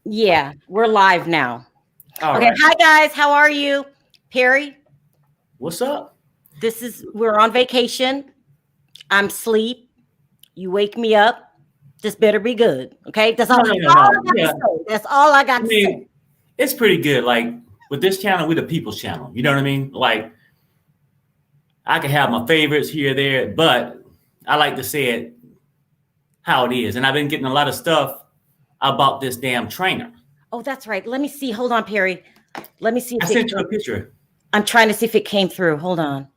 Yeah, we're live now. All Okay, right. hi guys, how are you? Perry, What's up? we're on vacation. I'm sleep. You wake me up. This better be good. Okay, No, no, no, all no. I got to Yeah. say. That's all I I got to say. mean, it's pretty good. Like with this channel, we're the people's channel. You know what I mean? Like I can have my favorites here, there, but I like to say it how it is. And I've been getting a lot of stuff about this damn trainer. Oh, that's right. Let me see. Hold on, Perry. Let me see I if sent you a picture. I'm trying to see if it came through. Hold on.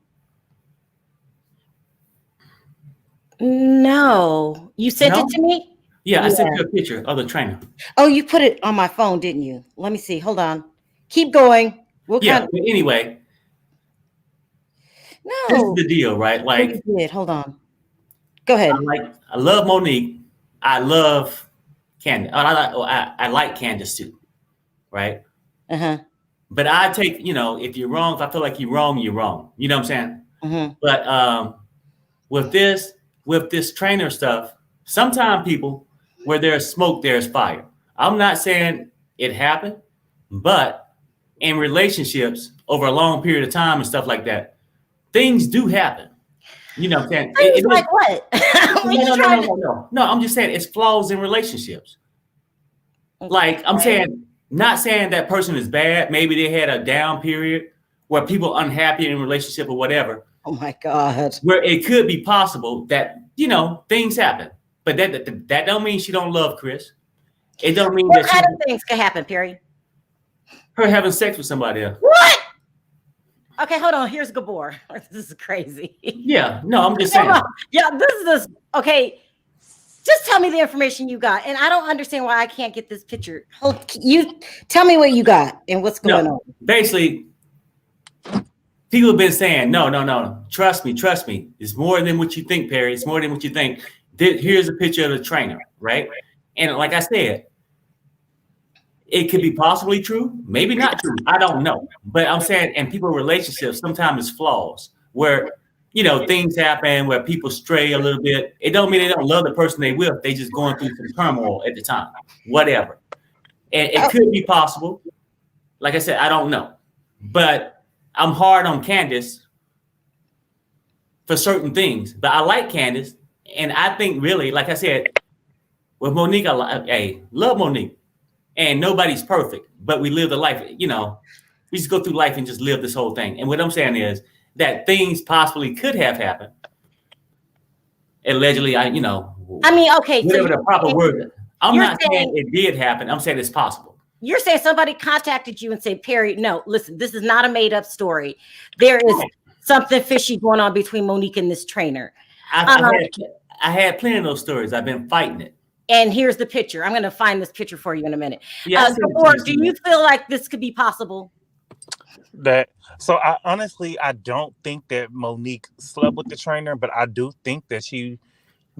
No, you sent it No? to me. Yeah, I Yeah. sent you a picture of the trainer. Oh, you put it on my phone, didn't you? Let me see. Hold on. Keep going. We'll Yeah, kind of. but anyway, this is No. the deal, right? Oh, you did. Hold on. Go ahead. I love Monique. I love Candiace. I like Candiace too, right? Uh-huh. But I take, if you're wrong, if I feel like you're wrong, you're wrong. You know what I'm saying? Uh-huh. But with this trainer stuff, sometimes people, where there's smoke, there's fire. I'm not saying it happened, but in relationships over a long period of time and stuff like that, things do happen. You know what I'm saying? Things like what? No. I'm just saying it's flaws in relationships. Like I'm saying, not saying that person is bad. Maybe they had a down period where people unhappy in a relationship or whatever. Oh my God. Where it could be possible that things happen, but that don't mean she don't love Chris. It don't mean What that kind of things could happen, Perry? her having sex with somebody else. What? Okay, hold on. Here's Gabor. This is crazy. Yeah, no, I'm just saying. Yeah, this is okay. Just tell me the information you got, and I don't understand why I can't get this picture. You tell me what you got and what's going on. Basically, people have been saying, no. Trust me. It's more than what you think, Perry. It's more than what you think. Here's a picture of the trainer, right? And like I said, it could be possibly true, maybe not true. I don't know. But I'm saying, in people's relationships, sometimes it's flaws where, things happen where people stray a little bit. It don't mean they don't love the person they with. They just going through some turmoil at the time, whatever. And it could be possible. Like I said, I don't know. But I'm hard on Candiace for certain things. But I like Candiace. And I think really, like I said, with Monique, I love Monique. And nobody's perfect, but we live the life, we just go through life and just live this whole thing. And what I'm saying is that things possibly could have happened. Allegedly, okay. Whatever the proper word. I'm not saying it did happen. I'm saying it's possible. You're saying somebody contacted you and said, Perry, no, listen, this is not a made up story. There is something fishy going on between Monique and this trainer. I had plenty of those stories. I've been fighting it. And here's the picture. I'm going to find this picture for you in a minute. Yeah, do you feel like this could be possible? I honestly don't think that Monique slept with the trainer, but I do think that she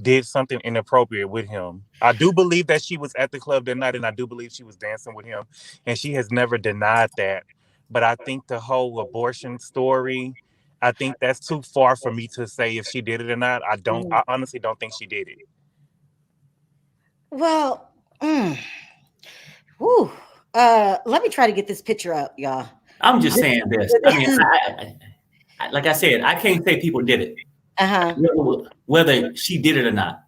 did something inappropriate with him. I do believe that she was at the club that night, and I do believe she was dancing with him, and she has never denied that. But I think the whole abortion story, I think that's too far for me to say if she did it or not. I honestly don't think she did it. Well, let me try to get this picture up, y'all. I'm just saying this. Like I said, I can't say people did it. Whether she did it or not.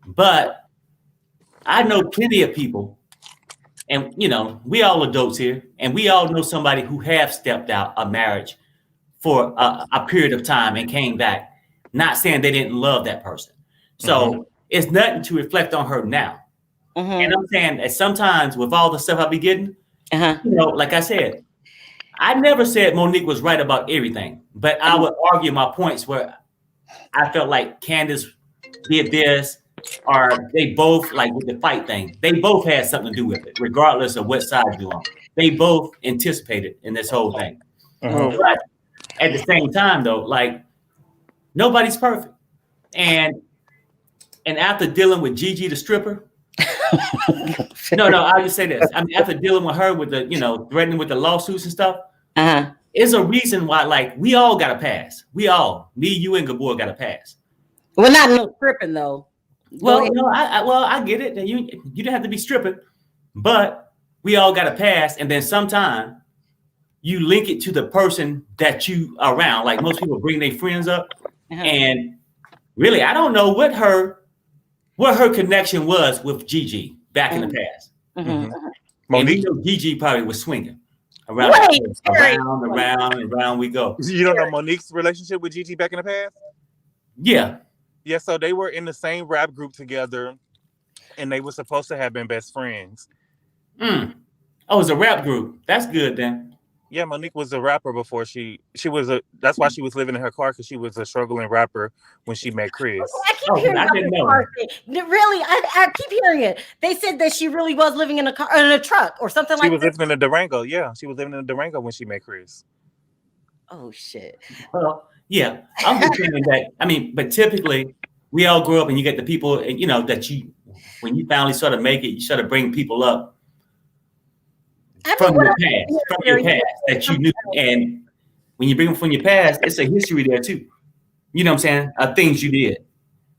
But I know plenty of people, and we all adults here, and we all know somebody who have stepped out of marriage for a period of time and came back, not saying they didn't love that person. So it's nothing to reflect on her now. And I'm saying that sometimes with all the stuff I be getting, like I said, I never said Monique was right about everything, but I would argue my points where I felt like Candiace did this, or they both, like with the fight thing, they both had something to do with it, regardless of what side you're on. They both anticipated in this whole thing. But at the same time, though, like nobody's perfect. And after dealing with Gigi the stripper, I'll just say this. I mean, after dealing with her with the, threatening with the lawsuits and stuff, there's a reason why, like, we all got to pass. We all, me, you, and Gabor got to pass. Well, not no stripping though. Well, I get it. You didn't have to be stripping, but we all got a pass, and then sometime you link it to the person that you are around. Like most people bring their friends up, and really, I don't know what her connection was with Gigi back in the past. Monique, Gigi probably was swinging around we go. You don't know Monique's relationship with Gigi back in the past? Yeah. Yeah, so they were in the same rap group together, and they were supposed to have been best friends. Oh, it was a rap group. That's good then. Yeah, Monique was a rapper before that's why she was living in her car, because she was a struggling rapper when she met Chris. I keep hearing I didn't know. Really, I keep hearing it. They said that she really was living in a car, in a truck or something like that. She was living in a Durango. Yeah, she was living in a Durango when she met Chris. Oh, shit. Well, yeah, I'm just saying that. I mean, but typically we all grow up and you get the people, you know, that when you finally sort of make it, you sort of bring people up from your past that you knew. And when you bring them from your past, it's a history there too. You know what I'm saying? Of things you did.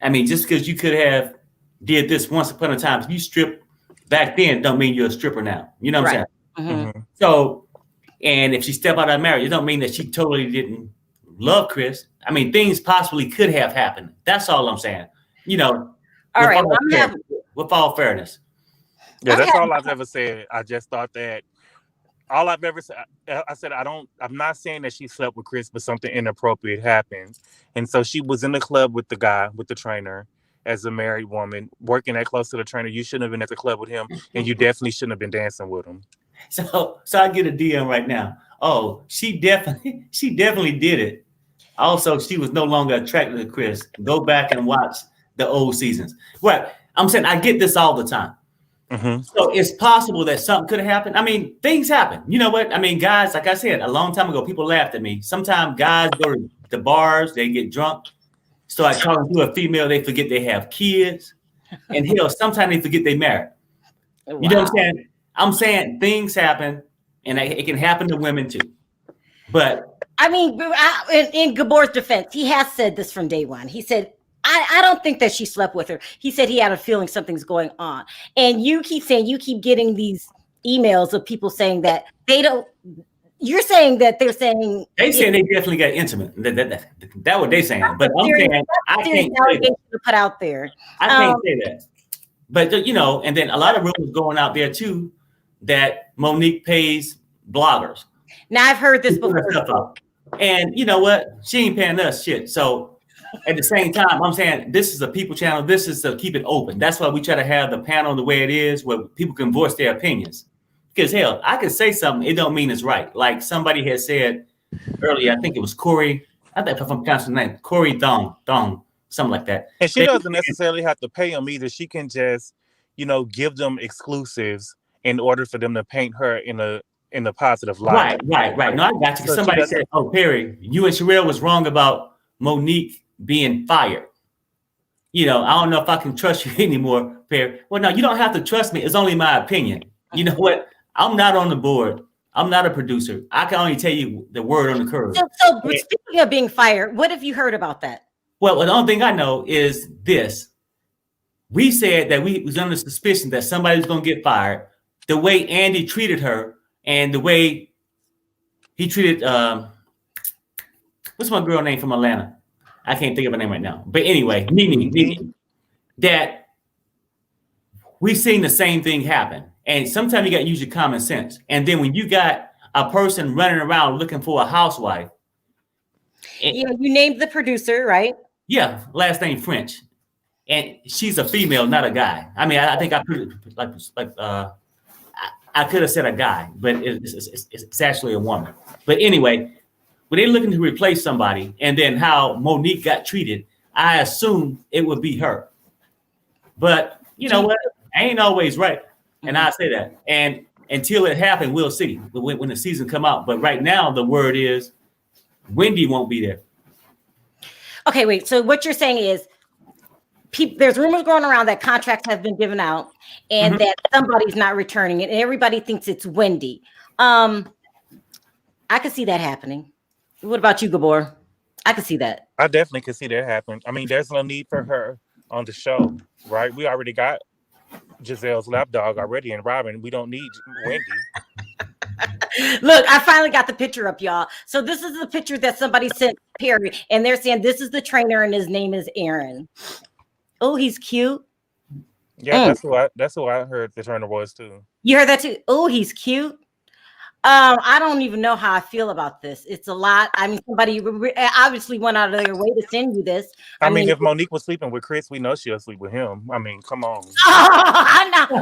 I mean, just because you could have did this once upon a time, if you strip back then, don't mean you're a stripper now. You know what I'm saying? So, and if she stepped out of marriage, it don't mean that she totally didn't love Chris. I mean, things possibly could have happened. That's all I'm saying. You know, all right. With all fairness. Yeah, that's all I've ever said. I just thought that all I've ever said, I said, I'm not saying that she slept with Chris, but something inappropriate happened. And so she was in the club with the guy, with the trainer, as a married woman, working that close to the trainer. You shouldn't have been at the club with him, and you definitely shouldn't have been dancing with him. So I get a DM right now. Oh, she definitely did it. Also, she was no longer attracted to Chris. Go back and watch the old seasons. Right. I'm saying I get this all the time. So it's possible that something could have happened. I mean, things happen. You know what? I mean, guys, like I said, a long time ago, people laughed at me. Sometimes guys go to the bars, they get drunk, start talking to a female, they forget they have kids. And hell, sometimes they forget they married. Wow. You know what I'm saying? I'm saying things happen, and it can happen to women too. But I mean, in Gabor's defense, he has said this from day one. He said, I don't think that she slept with her. He said he had a feeling something's going on. And you keep saying, getting these emails of people saying that they don't. You're saying that they're saying. They say they definitely got intimate. That's what they're saying. But I'm saying I can't say that. To put out there. I can't say that. But, you know, and then a lot of rumors going out there too that Monique pays bloggers. Now I've heard this before. And you know what? She ain't paying us shit. So at the same time, I'm saying this is a people channel. This is to keep it open. That's why we try to have the panel the way it is, where people can voice their opinions. Because hell, I can say something, it don't mean it's right. Like somebody had said earlier, I think it was Corey. I think if I'm pronouncing the name, Corey Thong, something like that. And she doesn't necessarily have to pay them either. She can just, you know, give them exclusives in order for them to paint her in a positive light. Right. No, I got you. So somebody said, "Oh, Perry, you and Sharrell was wrong about Monique being fired. You know, I don't know if I can trust you anymore, Perry." Well, no, you don't have to trust me. It's only my opinion. You know what? I'm not on the board. I'm not a producer. I can only tell you the word on the curve. So speaking of being fired, what have you heard about that? Well, the only thing I know is this. We said that we was under suspicion that somebody was going to get fired. The way Andy treated her and the way he treated, what's my girl name from Atlanta? I can't think of her name right now. But anyway, Monique, that we've seen the same thing happen. And sometimes you got to use your common sense. And then when you got a person running around looking for a housewife. You named the producer, right? Yeah, last name French. And she's a female, not a guy. I mean, I think I put it I could have said a guy, but it's actually a woman. But anyway, when they're looking to replace somebody and then how Monique got treated, I assume it would be her. But you know what? I ain't always right. And I say that. And until it happened, we'll see when the season come out. But right now, the word is Wendy won't be there. Okay, wait. So what you're saying is there's rumors going around that contracts have been given out and that somebody's not returning it. And everybody thinks it's Wendy. I could see that happening. What about you, Gabor? I could see that. I definitely could see that happen. I mean, there's no need for her on the show, right? We already got Giselle's lapdog already, and Robin, we don't need Wendy. Look, I finally got the picture up, y'all. So this is the picture that somebody sent Perry, and they're saying this is the trainer, and his name is Aaron. Oh, he's cute. Yeah, that's who I heard the trainer was too. You heard that too? Oh, he's cute. I don't even know how I feel about this. It's a lot. I mean, somebody obviously went out of their way to send you this. I mean, if Monique was sleeping with Chris, we know she'll sleep with him. I mean, come on. I don't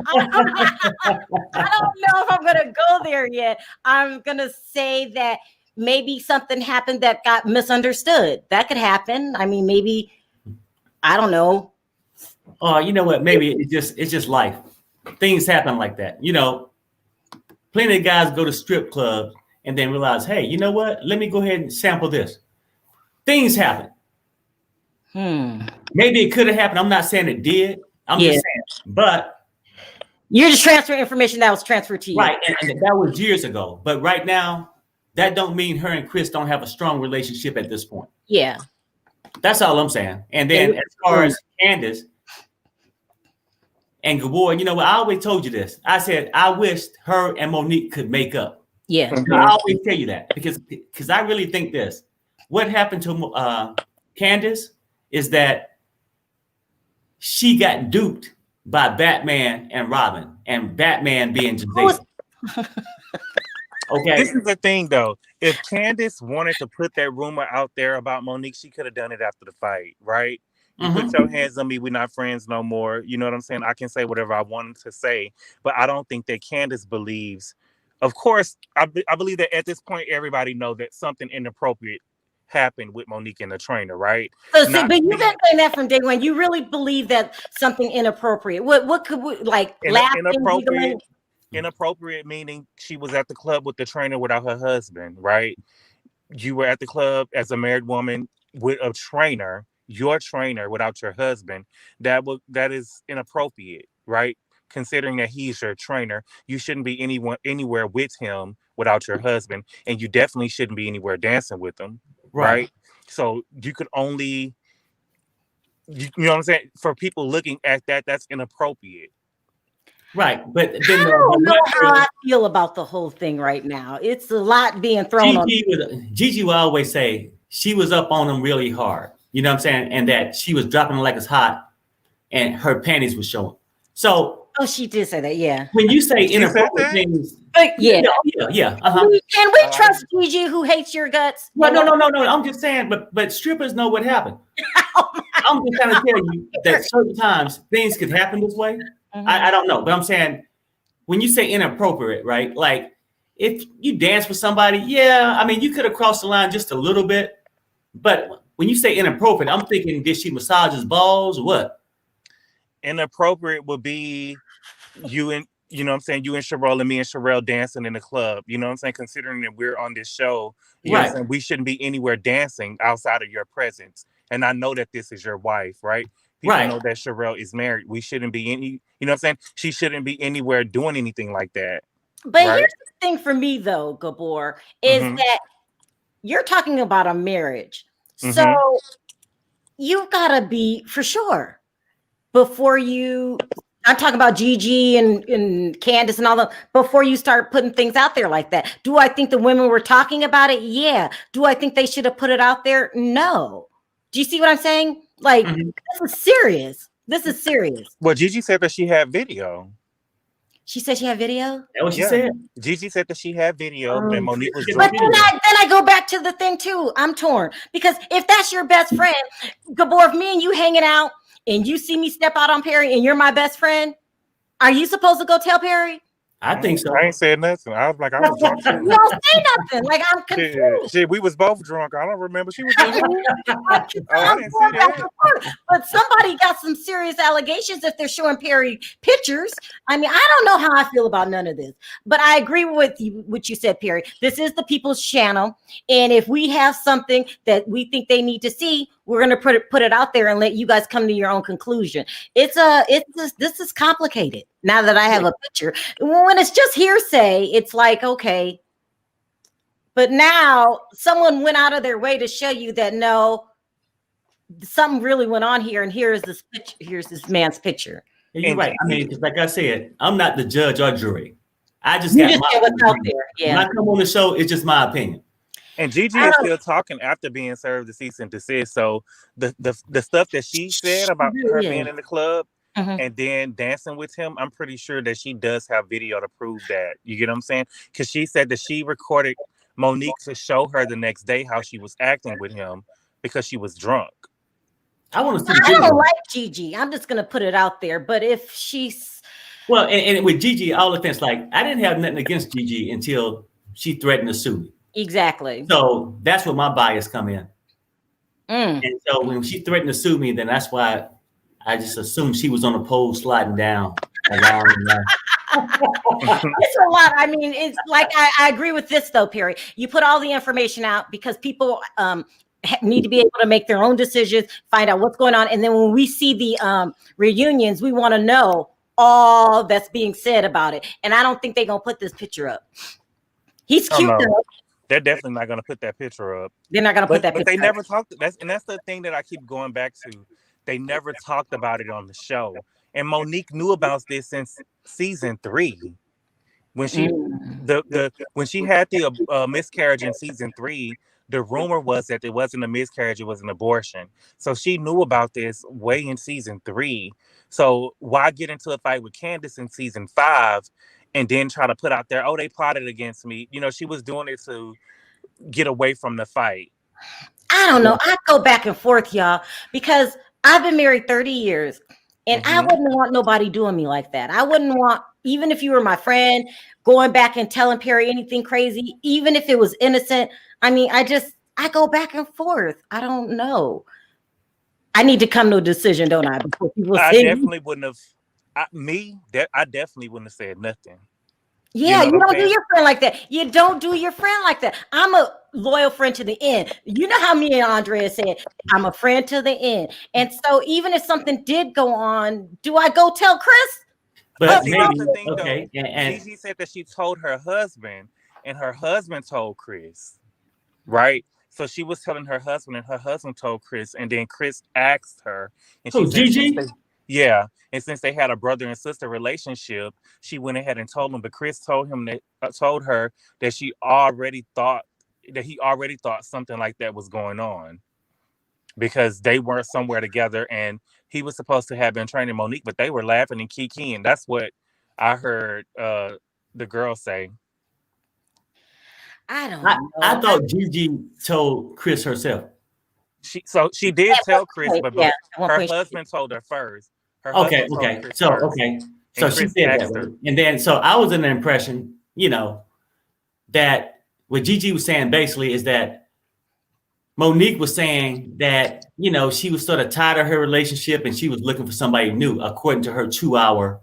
know if I'm gonna go there yet. I'm gonna say that maybe something happened that got misunderstood. That could happen. I mean, maybe I don't know. Oh, you know what? Maybe it's just life. Things happen like that. You know. Plenty of guys go to strip clubs and then realize, hey, you know what? Let me go ahead and sample this. Things happen. Maybe it could have happened. I'm not saying it did. I'm just saying, but you're just transferring information that was transferred to you. Right. And that was years ago. But right now, that don't mean her and Chris don't have a strong relationship at this point. Yeah. That's all I'm saying. And then as far as Candiace and Gabor, you know what? I always told you this. I said, I wished her and Monique could make up. Yeah. I always tell you that because I really think this. What happened to Candiace is that she got duped by Batman and Robin, and Batman being Giselle. Okay. This is the thing, though. If Candiace wanted to put that rumor out there about Monique, she could have done it after the fight, right? You put your hands on me, we're not friends no more. You know what I'm saying? I can say whatever I wanted to say, but I don't think that Candiace believes. Of course, I believe that at this point, everybody know that something inappropriate happened with Monique and the trainer, right? So, but you've been saying that from day one. You really believe that something inappropriate. What could we like inappropriate meaning she was at the club with the trainer without her husband, right? You were at the club as a married woman with a trainer. Your trainer without your husband, that is inappropriate, right? Considering that he's your trainer, you shouldn't be anywhere with him without your husband, and you definitely shouldn't be anywhere dancing with him, right? So you could only, you know what I'm saying? For people looking at that, that's inappropriate. Right, but then I don't know how I feel about the whole thing right now. It's a lot being thrown on. Gigi will always say she was up on him really hard. You know what I'm saying? And that she was dropping like it's hot and her panties were showing. So she did say that, yeah. When you say inappropriate things, yeah. Can we trust Gigi who hates your guts? Well, no. I'm just saying, but strippers know what happened. I'm just trying to tell you that certain times things could happen this way. I don't know, but I'm saying when you say inappropriate, right? Like if you dance with somebody, I mean, you could have crossed the line just a little bit, but when you say inappropriate, I'm thinking, did she massage his balls or what? Inappropriate would be you and Sharrell and me and Sharrell dancing in the club. You know what I'm saying? Considering that we're on this show, you know what I'm saying? We shouldn't be anywhere dancing outside of your presence. And I know that this is your wife, right? People know that Sharrell is married. We shouldn't be you know what I'm saying? She shouldn't be anywhere doing anything like that. But here's the thing for me though, Gabor, is that you're talking about a marriage. So you've got to be for sure before I'm talking about Gigi and Candiace and all that, before you start putting things out there like that. Do I think the women were talking about it? Yeah. Do I think they should have put it out there? No. Do you see what I'm saying? Like, this is serious. This is serious. Well, Gigi said that she had video. She said she had video? That what she said? Gigi said that she had video and Monique was But then I go back to the thing too. I'm torn because if that's your best friend, Gabor, if me and you hanging out and you see me step out on Perry and you're my best friend, are you supposed to go tell Perry? I think so. I ain't said nothing. I was like, I was drunk. You don't say nothing. Like I'm confused. Shit, we was both drunk. I don't remember. She was drunk. I didn't see that. But somebody got some serious allegations if they're showing Perry pictures. I mean, I don't know how I feel about none of this. But I agree with you, what you said, Perry. This is the people's channel. And if we have something that we think they need to see, we're going to put it out there and let you guys come to your own conclusion. This is complicated. Now that I have a picture, when it's just hearsay, it's like, okay. But now someone went out of their way to show you that no, something really went on here. And here's this picture. Here's this man's picture. You're And right. I mean, 'cause like I said, I'm not the judge or jury. I just You got just my get what's out opinion. there. When Yeah. I come on the show, it's just my opinion. And Gigi is still talking after being served the cease and desist. So the stuff that she said about her being in the club and then dancing with him, I'm pretty sure that she does have video to prove that. You get what I'm saying? Because she said that she recorded Monique to show her the next day how she was acting with him because she was drunk. I want to see the I video. don't like Gigi. I'm just gonna put it out there. But if she's Well, and with Gigi, all offense, like I didn't have nothing against Gigi until she threatened to sue me. exactly, So that's where my bias come in. Mm. And so when she threatened to sue me, then that's why I just assumed she was on a pole sliding down around. It's a lot. I mean, it's like I agree with this though, Perry. You put all the information out because people need to be able to make their own decisions, find out what's going on, and then when we see the reunions, we want to know all that's being said about it. And I don't think they're gonna put this picture up. He's cute though. They're definitely not going to put that picture up. They're not going to put that picture up. But they never up. talked. That's the thing that I keep going back to. They never talked about it on the show. And Monique knew about this since season 3. When she when she had the miscarriage in season 3, the rumor was that it wasn't a miscarriage, it was an abortion. So she knew about this way in season 3. So why get into a fight with Candiace in season 5 and then try to put out there, oh, they plotted against me? You know, she was doing it to get away from the fight. I don't know. I go back and forth, y'all, because I've been married 30 years and I wouldn't want nobody doing me like that. I wouldn't want, even if you were my friend, going back and telling Perry anything crazy, even if it was innocent. I mean, I go back and forth. I don't know. I need to come to a decision, don't I? Before people I say definitely wouldn't have. I definitely wouldn't have said nothing. Yeah, you don't do your friend like that. You don't do your friend like that. I'm a loyal friend to the end. You know how me and Andrea said, I'm a friend to the end. And so even if something did go on, do I go tell Chris? But see, maybe, that's the thing, okay. though. And Gigi said that she told her husband, and her husband told Chris, right? So she was telling her husband, and her husband told Chris, and then Chris asked her, and she said, Gigi? yeah. And since they had a brother and sister relationship, she went ahead and told him. But Chris told her that he already thought something like that was going on because they weren't somewhere together, and he was supposed to have been training Monique, but they were laughing and kikiing. That's what I heard the girl say. I don't know. I thought Gigi told Chris herself. She did tell Chris, but her husband told her first. Okay. So she said that, right? And then so I was in the impression, that what Gigi was saying basically is that Monique was saying that, she was sort of tired of her relationship and she was looking for somebody new, according to her 2-hour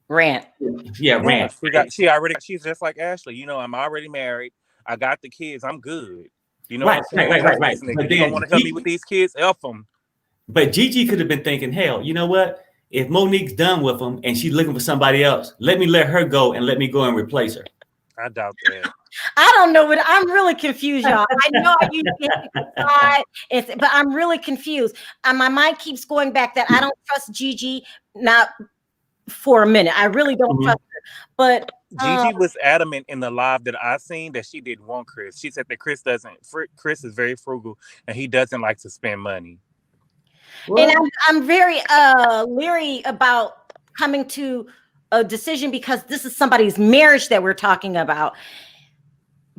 rant. Yeah, rant. She's just like Ashley. I'm already married. I got the kids. I'm good. Right. But you don't want to help me with these kids? Help them. But Gigi could have been thinking, hell, you know what? If Monique's done with them and she's looking for somebody else, let her go and let me go and replace her. I doubt that. I don't know, but I'm really confused, y'all. I know you decide, but I'm really confused. And my mind keeps going back that I don't trust Gigi, not for a minute. I really don't trust her. But Gigi was adamant in the live that I seen that she didn't want Chris. She said that Chris is very frugal and he doesn't like to spend money. And I'm very leery about coming to a decision because this is somebody's marriage that we're talking about.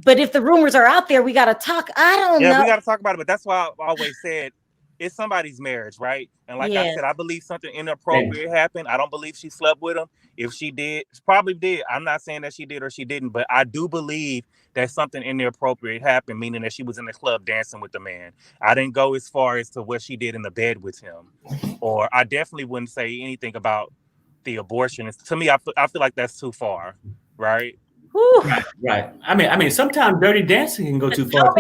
But if the rumors are out there, we got to talk. I don't know. Yeah, we got to talk about it. But that's why I always said it's somebody's marriage, right? And like I said, I believe something inappropriate happened. I don't believe she slept with him. If she did, she probably did. I'm not saying that she did or she didn't, but I do believe that something inappropriate happened, meaning that she was in the club dancing with the man. I didn't go as far as to what she did in the bed with him. Or I definitely wouldn't say anything about the abortion. To me, I feel like that's too far, right? Right. I mean, sometimes dirty dancing can go too far.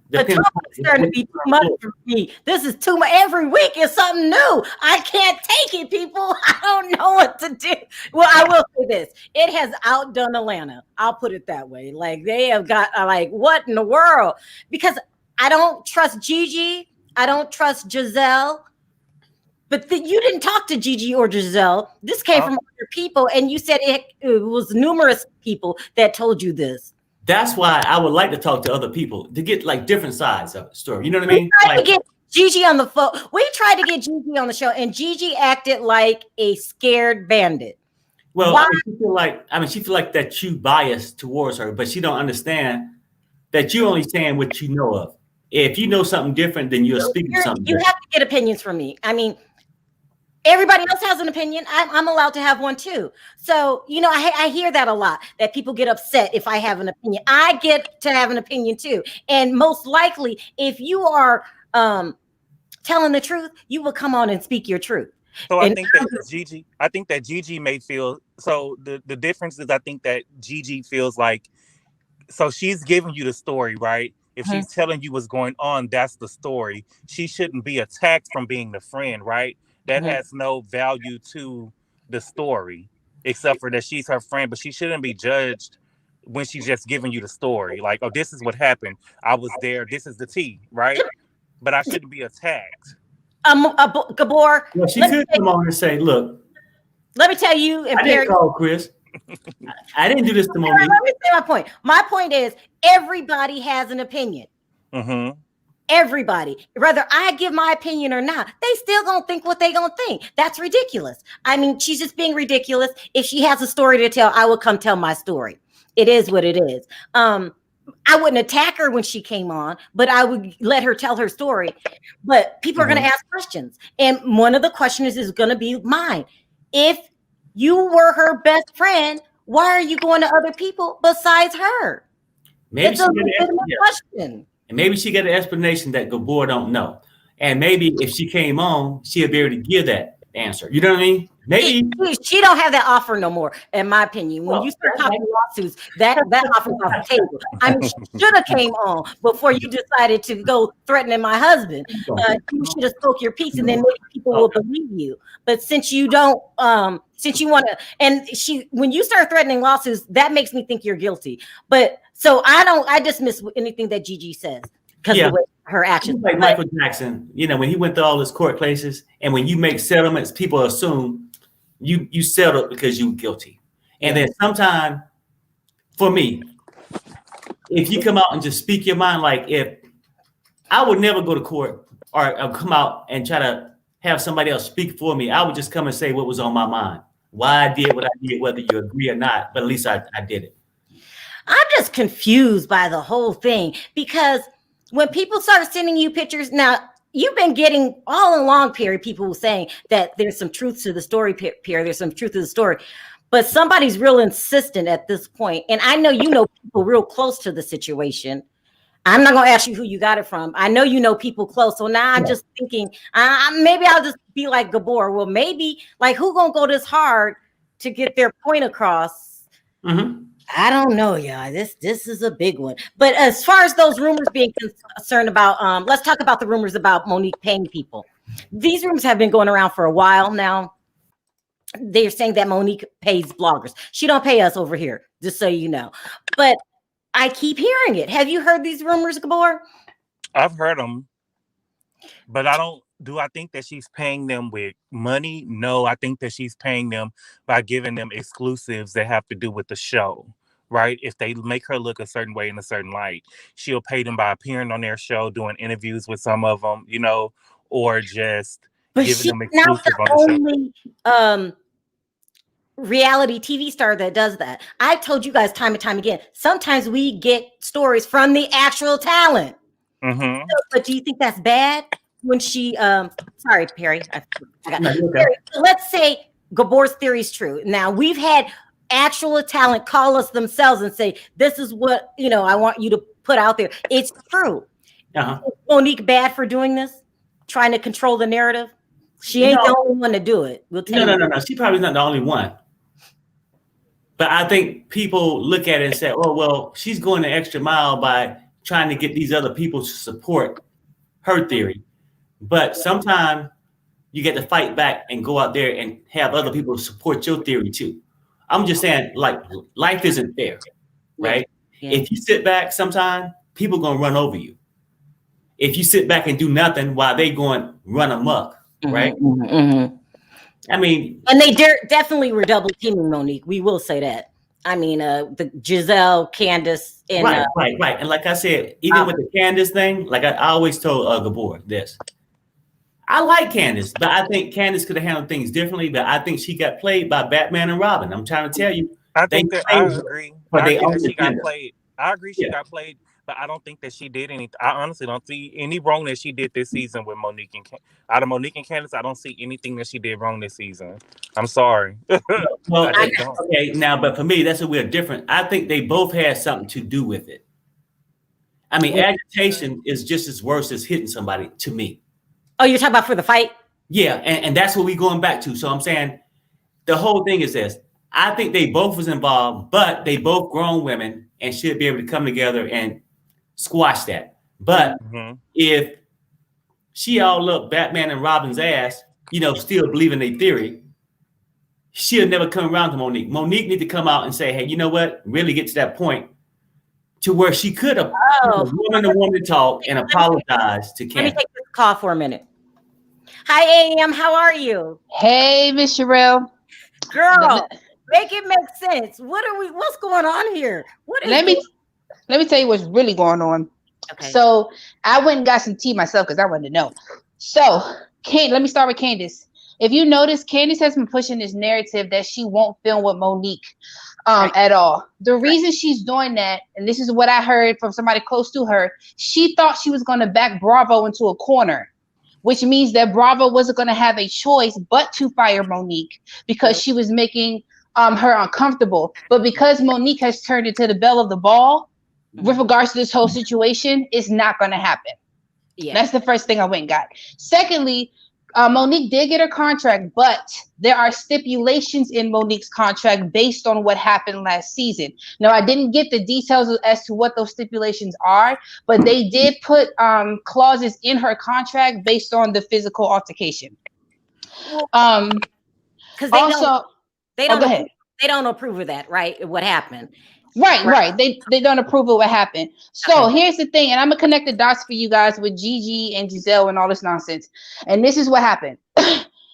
The topic's starting to be too much for me. This is too much. Every week is something new. I can't take it, people. I don't know what to do. Well, I will say this. It has outdone Atlanta. I'll put it that way. Like, they have got, what in the world? Because I don't trust Gigi. I don't trust Giselle. But you didn't talk to Gigi or Giselle. This came from other people, and you said it was numerous people that told you this. That's why I would like to talk to other people to get like different sides of the story. You know what I mean? We tried to get Gigi on the phone. We tried to get Gigi on the show, and Gigi acted like a scared bandit. Well, she feel like that you biased towards her, but she don't understand that you're only saying what you know of. If you know something different, then you're speaking something different. You have to get opinions from me. I mean, everybody else has an opinion. I'm allowed to have one too. So, I hear that a lot, that people get upset if I have an opinion. I get to have an opinion too. And most likely, if you are telling the truth, you will come on and speak your truth. So I think that Gigi may feel, so the difference is I think that Gigi feels like, so she's giving you the story, right? If she's telling you what's going on, that's the story. She shouldn't be attacked from being the friend, right? That has no value to the story, except for that she's her friend, but she shouldn't be judged when she's just giving you the story. Like, oh, this is what happened. I was there. This is the tea, right? But I shouldn't be attacked. Gabor. Well, she could come on and say, look. Let me tell you. I didn't call Chris. I didn't do this to Monique. Let me say my point. My point is everybody has an opinion. Everybody, whether I give my opinion or not, they still gonna think what they gonna think. That's ridiculous. I mean, she's just being ridiculous. If she has a story to tell, I will come tell my story. It is what it is. I wouldn't attack her when she came on, but I would let her tell her story. But people are gonna ask questions. And one of the questions is gonna be mine. If you were her best friend, why are you going to other people besides her? Maybe it's a legitimate question. And maybe she got an explanation that Gabor don't know. And maybe if she came on, she'll be able to give that answer. You know what I mean? Maybe she don't have that offer no more, in my opinion. When you start talking lawsuits, that offer's off the table. I mean, she should have came on before you decided to go threatening my husband. You should have spoke your piece, and then maybe people will believe you. But since you don't, since you want to, and when you start threatening lawsuits, that makes me think you're guilty. But so I dismiss anything that Gigi says because of her actions. Like Michael Jackson, when he went to all his court cases, and when you make settlements, people assume you settled because you were guilty. And then sometimes, for me, if you come out and just speak your mind, like if I would never go to court or come out and try to have somebody else speak for me, I would just come and say what was on my mind, why I did what I did, whether you agree or not, but at least I did it. I'm just confused by the whole thing, because when people start sending you pictures now, you've been getting all along, Perry, people saying that there's some truth to the story, Perry, there's some truth to the story, but somebody's real insistent at this point. And I know people real close to the situation. I'm not going to ask you who you got it from. I know people close. So now I'm just thinking, maybe I'll just be like Gabor. Well, maybe like who going to go this hard to get their point across? I don't know, y'all. This is a big one. But as far as those rumors being concerned about, let's talk about the rumors about Monique paying people. These rumors have been going around for a while now. They're saying that Monique pays bloggers. She don't pay us over here, just so you know. But I keep hearing it. Have you heard these rumors, Gabor? I've heard them, but do I think that she's paying them with money? No, I think that she's paying them by giving them exclusives that have to do with the show, right? If they make her look a certain way in a certain light, she'll pay them by appearing on their show, doing interviews with some of them, or just giving them exclusive on the show. Reality TV star that does that. I've told you guys time and time again, sometimes we get stories from the actual talent. But do you think that's bad? When she, sorry, Perry, Perry, let's say Gabor's theory is true. Now we've had actual talent call us themselves and say, this is what, I want you to put out there. It's true. Is Monique bad for doing this? Trying to control the narrative? She ain't the only one to do it. No. She probably not the only one. But I think people look at it and say, oh, well, she's going the extra mile by trying to get these other people to support her theory. But sometimes you get to fight back and go out there and have other people support your theory too. I'm just saying, like, life isn't fair, right? Yeah. If you sit back, sometimes people gonna run over you. If you sit back and do nothing while they going run amok, right? I mean, and they definitely were double teaming Monique. We will say that. I mean, the Giselle, Candiace, and right. And like I said, even with the Candiace thing, like I always told Gabor this. I like Candiace, but I think Candiace could have handled things differently. But I think she got played by Batman and Robin. I'm trying to tell you. I think that I agree. But I they agree that she got played. I agree she got played, but I don't think that she did anything. I honestly don't see any wrong that she did this season with Monique and out of Monique and Candiace. I don't see anything that she did wrong this season. I'm sorry. Well, okay, now, but for me, that's a weird different. I think they both had something to do with it. I mean, agitation is just as worse as hitting somebody to me. Oh, you're talking about for the fight? Yeah, and that's what we're going back to. So I'm saying the whole thing is this. I think they both was involved, but they both grown women and should be able to come together and squash that. But if she all up Batman and Robin's ass, still believing their theory, she'll never come around to Monique. Monique need to come out and say, hey, you know what? Really get to that point to where she could have woman to talk and apologize to Candiace. Let me take this call for a minute. Hi, AM. How are you? Hey, Miss Sharrell. Girl, make it make sense. What's going on here? Let me tell you what's really going on. Okay. So I went and got some tea myself because I wanted to know. So let me start with Candiace. If you notice, Candiace has been pushing this narrative that she won't film with Monique at all. The reason she's doing that, and this is what I heard from somebody close to her, she thought she was going to back Bravo into a corner, which means that Bravo wasn't going to have a choice but to fire Monique because she was making her uncomfortable. But because Monique has turned into the belle of the ball, with regards to this whole situation, it's not going to happen. Yeah. That's the first thing I went and got. Secondly, Monique did get her contract, but there are stipulations in Monique's contract based on what happened last season. Now, I didn't get the details as to what those stipulations are, but they did put clauses in her contract based on the physical altercation. Because they don't approve of that, right? What happened? Right. They don't approve of what happened. So here's the thing, and I'm gonna connect the dots for you guys with Gigi and Giselle and all this nonsense. And this is what happened.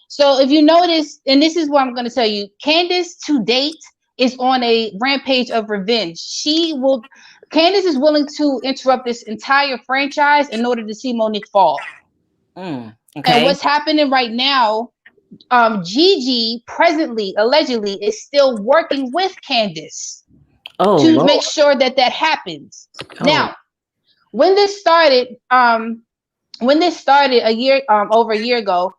So if you notice, and this is what I'm gonna tell you, Candiace to date is on a rampage of revenge. Candiace is willing to interrupt this entire franchise in order to see Monique fall. And what's happening right now, Gigi presently, allegedly, is still working with Candiace. To make sure that happens. Now, when this started a year over a year ago,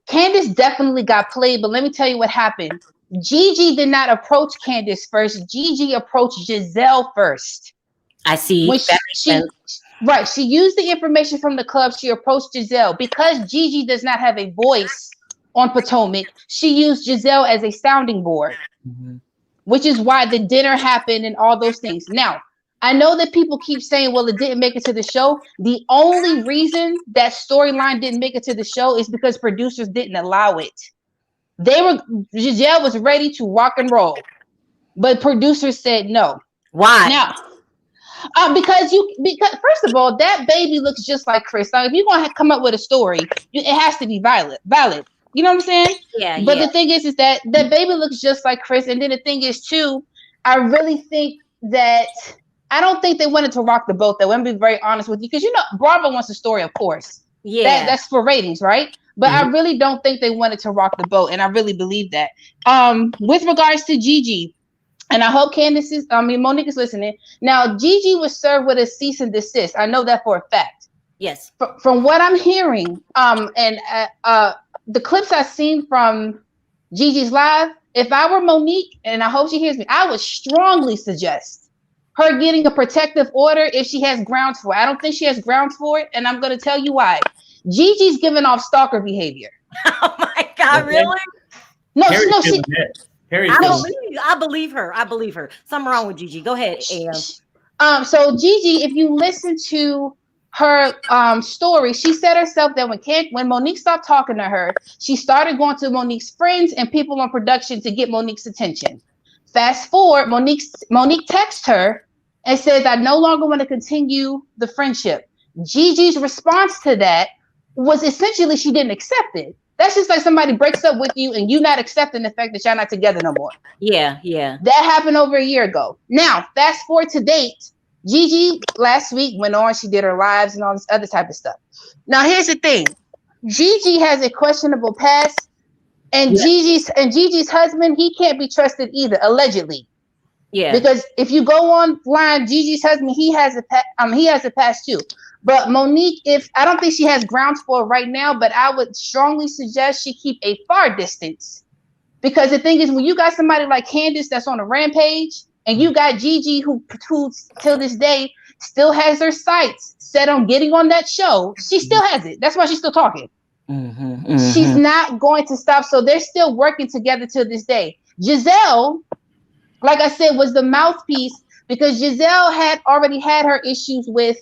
Candiace definitely got played. But let me tell you what happened. Gigi did not approach Candiace first. Gigi approached Giselle first. I see. She used the information from the club. She approached Giselle because Gigi does not have a voice on Potomac. She used Giselle as a sounding board. Which is why the dinner happened and all those things. Now, I know that people keep saying, well, it didn't make it to the show. The only reason that storyline didn't make it to the show is because producers didn't allow it. Giselle was ready to rock and roll, but producers said no. Why? Now, because first of all, that baby looks just like Chris. Now, if you're going to come up with a story, it has to be valid. You know what I'm saying? Yeah. But the thing is that baby looks just like Chris. And then the thing is too, I really think that I don't think they wanted to rock the boat though. I'm gonna be very honest with you, because Bravo wants a story, of course. Yeah. That's for ratings, right? But I really don't think they wanted to rock the boat, and I really believe that. With regards to Gigi, and I hope Monique is listening. Now, Gigi was served with a cease and desist. I know that for a fact. Yes. From what I'm hearing, the clips I've seen from Gigi's live, if I were Monique, and I hope she hears me, I would strongly suggest her getting a protective order if she has grounds for it. I don't think she has grounds for it, and I'm going to tell you why. Gigi's giving off stalker behavior. Oh my God, really? No, I believe her. Something wrong with Gigi. Go ahead, AM. So Gigi, if you listen to her story, she said herself that when Monique stopped talking to her, she started going to Monique's friends and people on production to get Monique's attention. Fast forward, Monique texts her and says, I no longer want to continue the friendship. Gigi's response to that was essentially she didn't accept it. That's just like somebody breaks up with you and you not accepting the fact that y'all not together no more. Yeah. That happened over a year ago. Now, fast forward to date. Gigi last week went on. She did her lives and all this other type of stuff. Now, here's the thing. Gigi has a questionable past, and Gigi's husband, he can't be trusted either, allegedly. Yeah. Because if you go online, Gigi's husband, he has a past too. But Monique, I don't think she has grounds for it right now, but I would strongly suggest she keep a far distance. Because the thing is, when you got somebody like Candiace that's on a rampage, and you got Gigi who till this day still has her sights set on getting on that show, she still has it. That's why she's still talking. She's not going to stop. So they're still working together to this day. Giselle, like I said, was the mouthpiece because Giselle had already had her issues with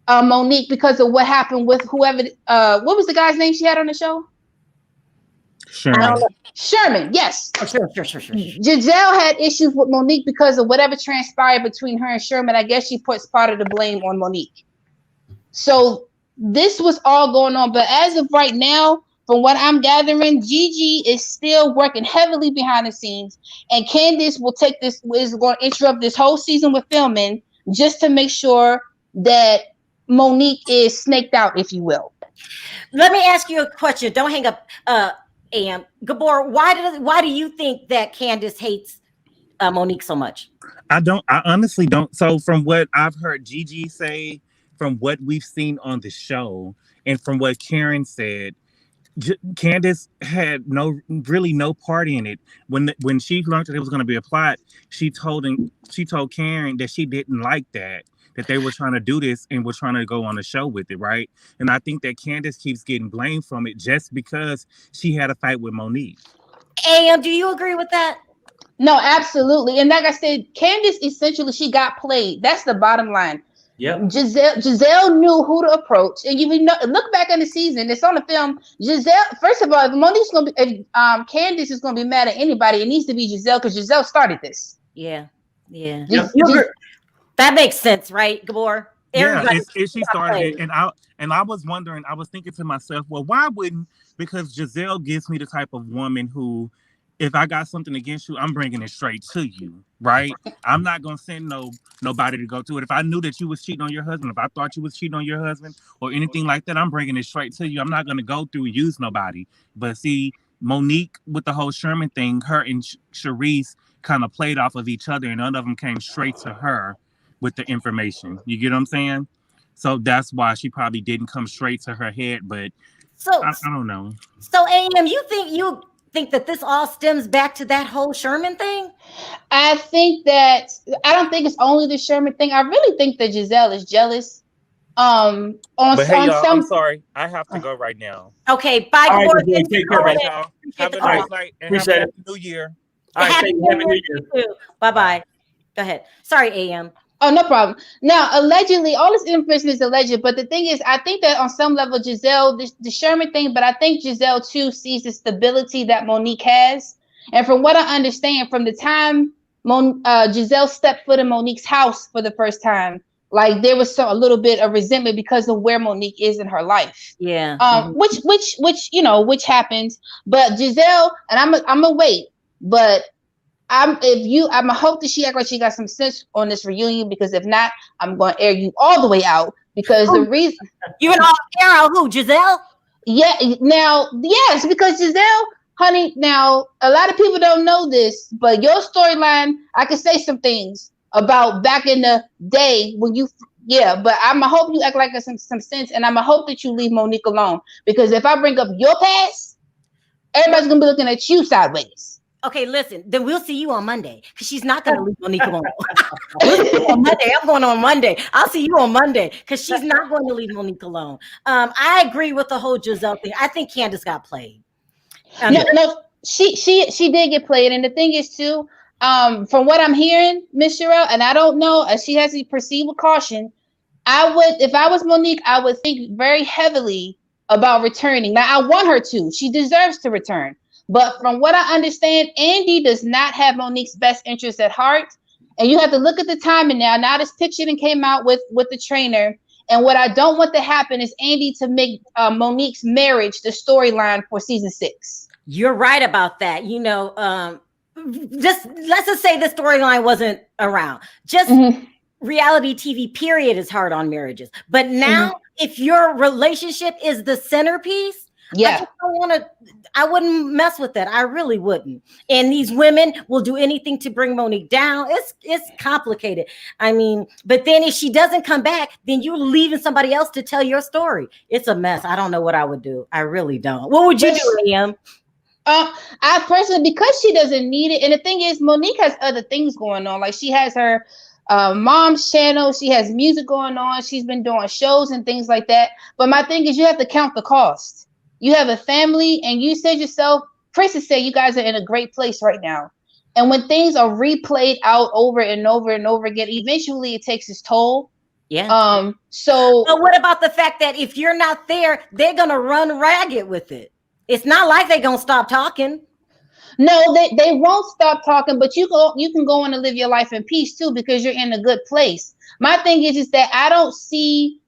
Monique because of what happened with whoever. What was the guy's name she had on the show? Sherman, yes. Oh, sure. Giselle had issues with Monique because of whatever transpired between her and Sherman. I guess she puts part of the blame on Monique. So this was all going on. But as of right now, from what I'm gathering, Gigi is still working heavily behind the scenes. And Candiace is going to interrupt this whole season with filming just to make sure that Monique is snaked out, if you will. Let me ask you a question. Don't hang up. Gabor, why do you think that Candiace hates Monique so much? I honestly don't. So from what I've heard Gigi say, from what we've seen on the show, and from what Karen said, Candiace had no part in it. When she learned that it was going to be a plot, she told Karen that she didn't like that they were trying to do this and were trying to go on a show with it, right? And I think that Candiace keeps getting blamed from it just because she had a fight with Monique. Do you agree with that? No, absolutely. And like I said, Candiace essentially, she got played. That's the bottom line. Yep. Giselle knew who to approach, and you know, look back in the season. It's on the film. Giselle, first of all, if Monique's gonna be, if Candiace is gonna be mad at anybody, it needs to be Giselle because Giselle started this. Yeah. That makes sense, right, Gabor? She started it, and I was wondering. I was thinking to myself, well, why wouldn't? Because Giselle gives me the type of woman who, if I got something against you, I'm bringing it straight to you, right? I'm not gonna send nobody to go to it. If I knew that you was cheating on your husband, if I thought you was cheating on your husband or anything like that, I'm bringing it straight to you. I'm not gonna go through and use nobody. But see, Monique with the whole Sherman thing, her and Charisse kind of played off of each other, and none of them came straight to her with the information. You get what I'm saying? So that's why she probably didn't come straight to her head. But I don't know. So AM, you think that this all stems back to that whole Sherman thing? I don't think it's only the Sherman thing. I really think that Giselle is jealous. I'm sorry. I have to go right now. Okay, bye. All right, take care, y'all. Have a nice night and have a happy New Year. All right, happy New Year. Bye. Go ahead. Sorry, AM. Oh, no problem. Now, allegedly, all this information is alleged, but the thing is, I think that on some level, Giselle, the Sherman thing, but I think Giselle too sees the stability that Monique has. And from what I understand, from the time Giselle stepped foot in Monique's house for the first time, like there was a little bit of resentment because of where Monique is in her life. Yeah. Which happens. But Giselle, and I'm gonna wait, but I'm gonna hope that she act like she got some sense on this reunion, because if not, I'm gonna air you all the way out, because the reason you and all air out who, Giselle? Yeah, now yes, because Giselle, honey, now a lot of people don't know this, but your storyline, I can say some things about back in the day when you but I'm gonna hope you act like some sense, and I'm gonna hope that you leave Monique alone, because if I bring up your past, everybody's gonna be looking at you sideways. Okay, listen, then we'll see you on Monday, because she's not going to leave Monique alone. We'll see you on Monday. I'm going on Monday. I'll see you on Monday, because she's not going to leave Monique alone. I agree with the whole Giselle thing. I think Candiace got played. No, she did get played. And the thing is, too, from what I'm hearing, Miss Sharrell, and I don't know, she has to proceed with caution. If I was Monique, I would think very heavily about returning. Now, I want her to. She deserves to return. But from what I understand, Andy does not have Monique's best interest at heart. And you have to look at the timing now. Now this picture that came out with the trainer, And what I don't want to happen is Andy to make Monique's marriage the storyline for season 6. You're right about that. You know, just let's just say the storyline wasn't around. Just reality TV period is hard on marriages. But now if your relationship is the centerpiece, I wouldn't mess with that. I really wouldn't. And these women will do anything to bring Monique down. It's complicated. I mean, but then if she doesn't come back, then you're leaving somebody else to tell your story. It's a mess. I don't know what I would do. I really don't. What would you do, Liam? I personally, because she doesn't need it. And the thing is, Monique has other things going on. Like she has her mom's channel. She has music going on. She's been doing shows and things like that. But my thing is, you have to count the cost. You have a family, and you said yourself, Princess said you guys are in a great place right now. And when things are replayed out over and over and over again, eventually it takes its toll. Yeah. So but what about the fact that if you're not there, they're gonna run ragged with it? It's not like they're gonna stop talking. No, they won't stop talking, but you can go on and live your life in peace too, because you're in a good place. My thing is that I don't see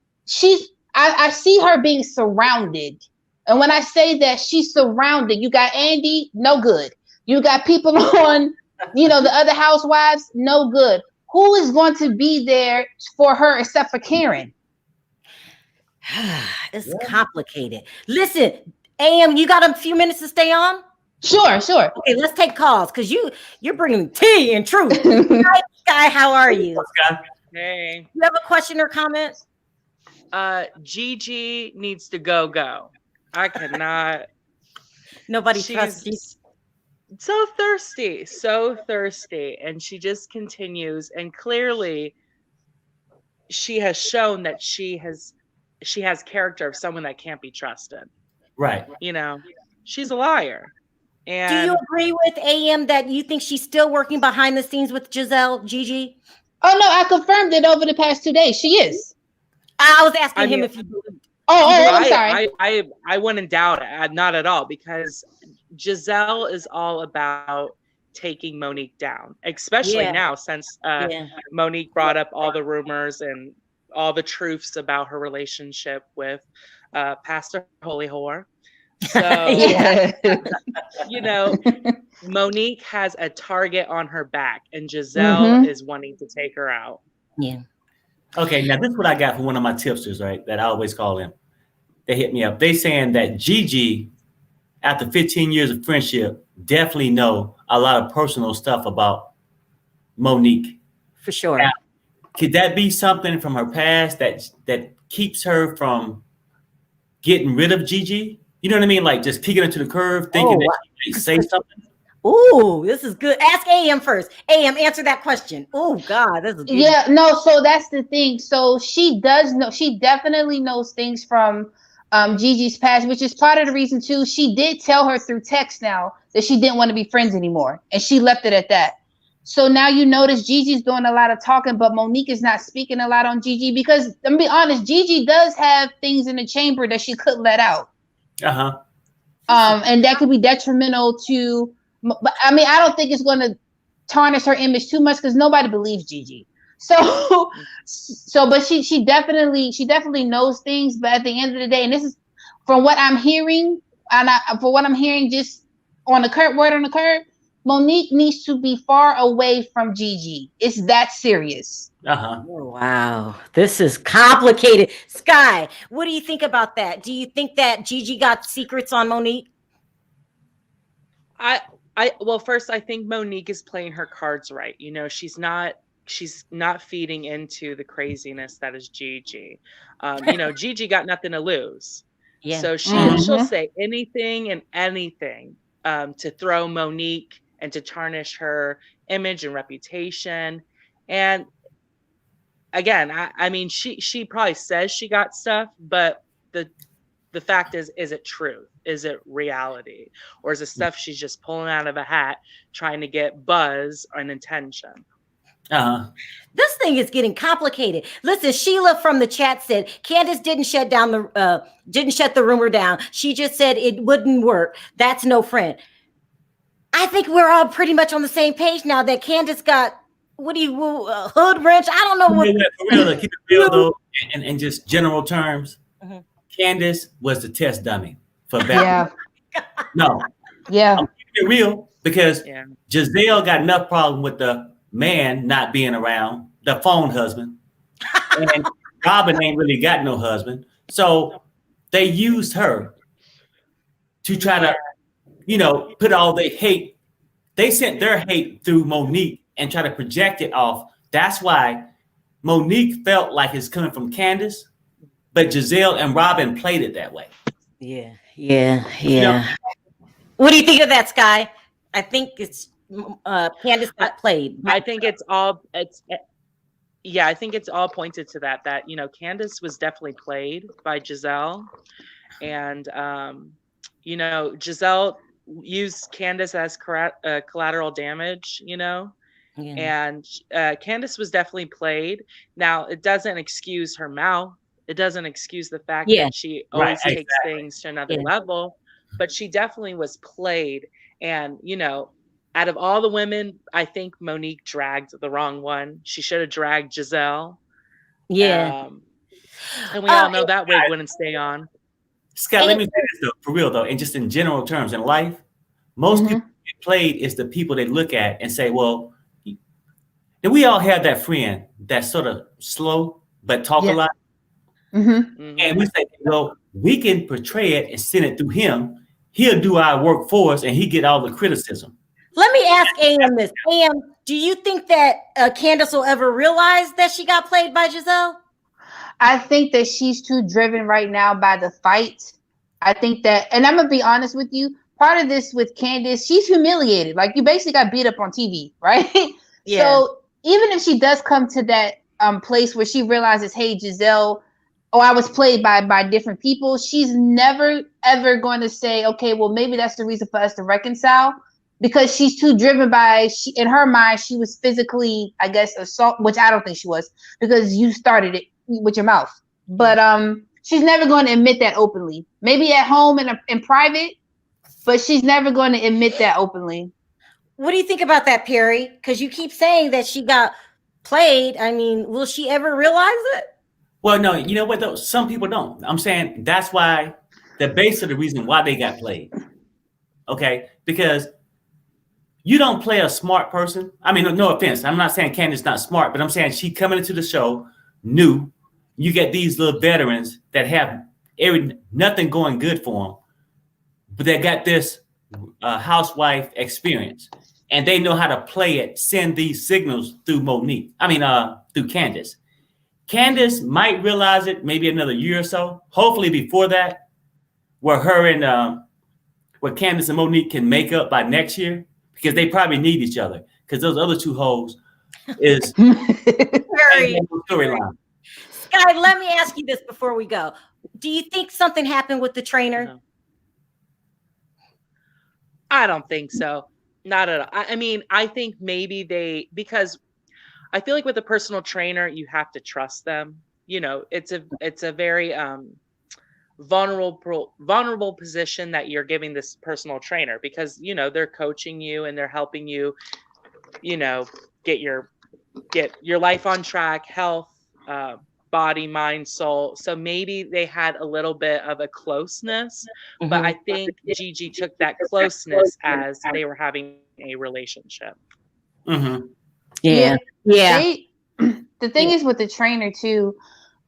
I see her being surrounded. And when I say that she's surrounded, you got Andy, no good. You got people on, the other housewives, no good. Who is going to be there for her except for Karen? It's complicated. Listen, AM, you got a few minutes to stay on? Sure. Okay, let's take calls because you're bringing tea and truth. Hi, Skye, how are you? Hey. You have a question or comment? Gigi needs to go. I cannot. Nobody trusts you. So thirsty. And she just continues. And clearly she has shown that she has character of someone that can't be trusted. Right. She's a liar. And do you agree with AM that you think she's still working behind the scenes with Gigi? Oh no, I confirmed it over the past 2 days. She is. I was asking him if you believe. I'm sorry. I wouldn't doubt it. Not at all, because Giselle is all about taking Monique down, especially now since Monique brought up all the rumors and all the truths about her relationship with Pastor Holy Whore. So, Monique has a target on her back, and Giselle is wanting to take her out. Yeah. Okay, now this is what I got from one of my tipsters, right? That I always call in. They hit me up. They saying that Gigi, after 15 years of friendship, definitely know a lot of personal stuff about Monique. For sure. Now, could that be something from her past that keeps her from getting rid of Gigi? You know what I mean? Like just kicking her to the curb, thinking that she might say something. Ooh, this is good. Ask AM first. AM, answer that question. Oh God, this is good. Yeah, no, so that's the thing. So she does know, she definitely knows things from Gigi's past, which is part of the reason too. She did tell her through text now that she didn't want to be friends anymore, and she left it at that. So now you notice Gigi's doing a lot of talking, but Monique is not speaking a lot on Gigi because, I'm gonna be honest, Gigi does have things in the chamber that she could let out. And that could be detrimental to. But I mean, I don't think it's going to tarnish her image too much because nobody believes Gigi. So, but she definitely knows things. But at the end of the day, and this is from what I'm hearing, just on the word on the curb, Monique needs to be far away from Gigi. It's that serious. Oh, wow, this is complicated. Skye, what do you think about that? Do you think that Gigi got secrets on Monique? Well, first, I think Monique is playing her cards right. She's not feeding into the craziness that is Gigi. Gigi got nothing to lose. Yeah. So she'll say anything and anything to throw Monique and to tarnish her image and reputation. And again, I mean, she probably says she got stuff, but the fact is it truth? Is it reality? Or is it stuff she's just pulling out of a hat, trying to get buzz and attention? This thing is getting complicated. Listen, Sheila from the chat said Candiace didn't shut the rumor down. She just said it wouldn't work. That's no friend. I think we're all pretty much on the same page now that Candiace got hood wrench. I don't know what. For real, keep it real though. in just general terms, Candiace was the test dummy for Bethany. Yeah. No. Yeah. I'm keeping it real because Giselle got enough problem with the man not being around, the phone husband, and Robin ain't really got no husband. So they used her to try to, put all their hate. They sent their hate through Monique and try to project it off. That's why Monique felt like it's coming from Candiace, but Giselle and Robin played it that way. Yeah. What do you think of that, Skye? I think it's Candiace got played. I think it's all I think it's all pointed to that Candiace was definitely played by Giselle, and Giselle used Candiace as collateral damage, and Candiace was definitely played. Now, it doesn't excuse her mouth. It doesn't excuse the fact that she always takes things to another level, but she definitely was played. And, out of all the women, I think Monique dragged the wrong one. She should have dragged Giselle. Yeah. And we all know that wig wouldn't stay on. Scott, let me say this though, for real though, and just in general terms in life, most people get played is the people they look at and say, well, do we all have that friend that's sort of slow but talk a lot? And we say, well, we can portray it and send it through him. He'll do our work for us and he get all the criticism. Let me ask AM this. AM, do you think that Candiace will ever realize that she got played by Giselle? I think that she's too driven right now by the fight. I think that, and I'm going to be honest with you, part of this with Candiace, she's humiliated. Like, you basically got beat up on TV, right? So even if she does come to that place where she realizes, hey, Giselle, I was played by different people, she's never, ever going to say, okay, well, maybe that's the reason for us to reconcile, because she's too driven by, in her mind, she was physically, I guess, assault, which I don't think she was, because you started it with your mouth. But she's never going to admit that openly. Maybe at home in private, but she's never going to admit that openly. What do you think about that, Perry? Because you keep saying that she got played. I mean, will she ever realize it? Well, no, you know what though? Some people don't. I'm saying that's why the base of the reason why they got played. Okay, because you don't play a smart person. I mean, no offense. I'm not saying Candiace not smart, but I'm saying she coming into the show new. You get these little veterans that have nothing going good for them, but they got this housewife experience, and they know how to play it. Send these signals through Monique. I mean, through Candiace. Candiace might realize it maybe another year or so. Hopefully before that, where her and where Candiace and Monique can make up by next year, because they probably need each other. Because those other two hoes is storyline. Skye, let me ask you this before we go. Do you think something happened with the trainer? No. I don't think so. Not at all. I mean, I think maybe because I feel like with a personal trainer, you have to trust them. It's a very vulnerable position that you're giving this personal trainer, because they're coaching you and they're helping you, get your life on track, health, body, mind, soul. So maybe they had a little bit of a closeness, but I think Gigi took that closeness as they were having a relationship. Yeah. The thing is with the trainer too,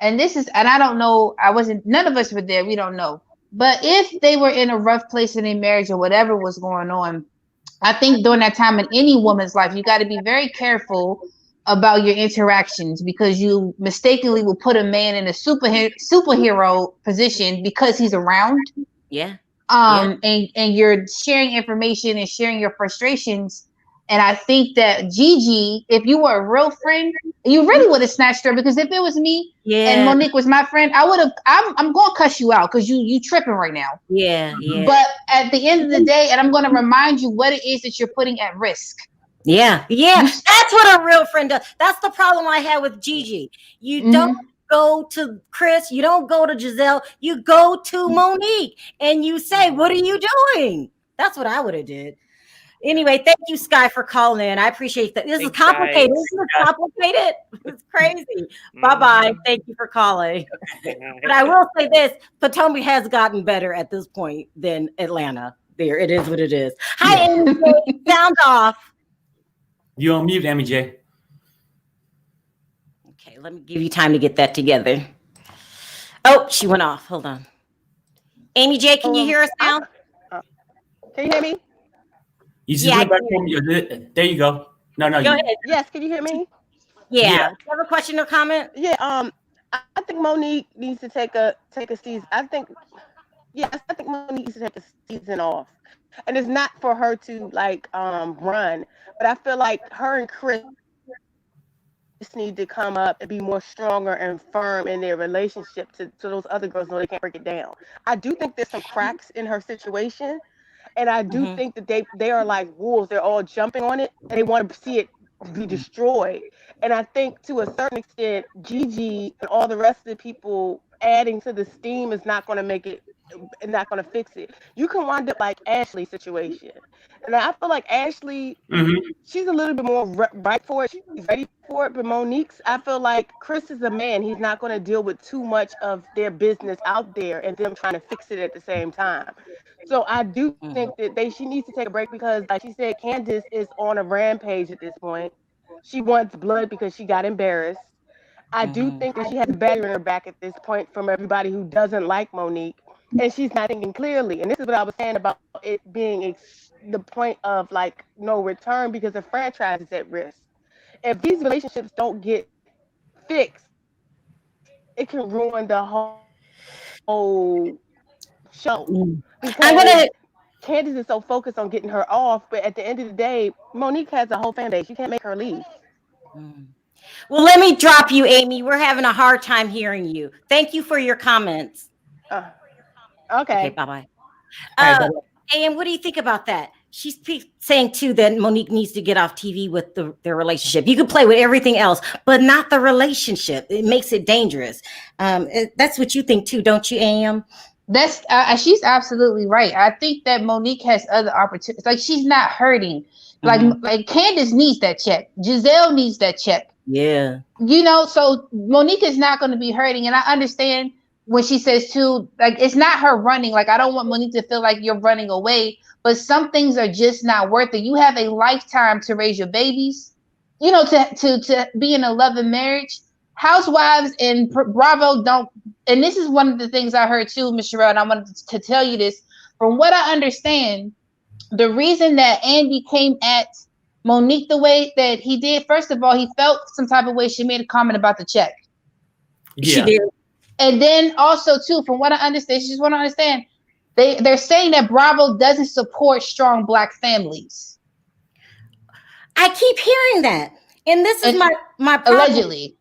and I don't know, none of us were there, we don't know. But if they were in a rough place in their marriage or whatever was going on, I think during that time in any woman's life, you got to be very careful about your interactions, because you mistakenly will put a man in a superhero position because he's around. And you're sharing information and sharing your frustrations. And I think that Gigi, if you were a real friend, you really would have snatched her, because if it was me and Monique was my friend, I'm going to cuss you out because you tripping right now. But at the end of the day, and I'm going to remind you what it is that you're putting at risk. That's what a real friend does. That's the problem I had with Gigi. You don't go to Chris, you don't go to Giselle, you go to Monique and you say, what are you doing? That's what I would have did. Anyway, thank you, Skye, for calling in. I appreciate that. This is complicated. This is complicated. It's crazy. Bye-bye. Thank you for calling. But I will say this, Potomac has gotten better at this point than Atlanta. There, it is what it is. Hi, Amy J. Sound off. You on mute, Amy J. Okay, let me give you time to get that together. Oh, she went off. Hold on. Amy J, can you hear us now? Can you hear me? You just went back home. There you go. No, go ahead. Yes, can you hear me? Yeah. Do you have a question or comment? Yeah. I think Monique needs to take a season. I think Monique needs to take a season off, and it's not for her to run, but I feel like her and Chris need to come up and be more stronger and firm in their relationship so those other girls know they can't break it down. I do think there's some cracks in her situation. And I do think that they are like wolves. They're all jumping on it and they want to see it be destroyed. And I think to a certain extent, Gigi and all the rest of the people adding to the steam is not going to make it, not going to fix it. You can wind up like Ashley's situation. And I feel like Ashley, she's a little bit more right for it. She's ready for it. But Monique's, I feel like Chris is a man. He's not going to deal with too much of their business out there and them trying to fix it at the same time. So I do think that she needs to take a break because, like she said, Candiace is on a rampage at this point. She wants blood because she got embarrassed. I do think that she has a battery in her back at this point from everybody who doesn't like Monique, and she's not thinking clearly. And this is what I was saying about it being the point of like no return because the franchise is at risk. If these relationships don't get fixed, it can ruin the whole show. Because Candiace is so focused on getting her off, but at the end of the day, Monique has a whole fan base. You can't make her leave. Well, let me drop you, Amy. We're having a hard time hearing you. Thank you for your comments. Okay, bye-bye. And what do you think about that? She's saying, too, that Monique needs to get off TV with their relationship. You can play with everything else, but not the relationship. It makes it dangerous. That's what you think, too, don't you, AM? That's she's absolutely right. I think that Monique has other opportunities. Like, she's not hurting. Like Candiace needs that check. Giselle needs that check. Yeah. You know, so Monique is not going to be hurting. And I understand when she says too, like, it's not her running. Like, I don't want Monique to feel like you're running away, but some things are just not worth it. You have a lifetime to raise your babies, you know, to be in a loving marriage. Housewives and Bravo don't, and this is one of the things I heard too, Ms. Sharrell, and I wanted to tell you this. From what I understand, the reason that Andy came at Monique the way that he did, first of all, he felt some type of way. She made a comment about the check. Yeah. She did. And then also too, from what I understand, she just want to understand, they're saying that Bravo doesn't support strong Black families. I keep hearing that. And this is my problem. Allegedly.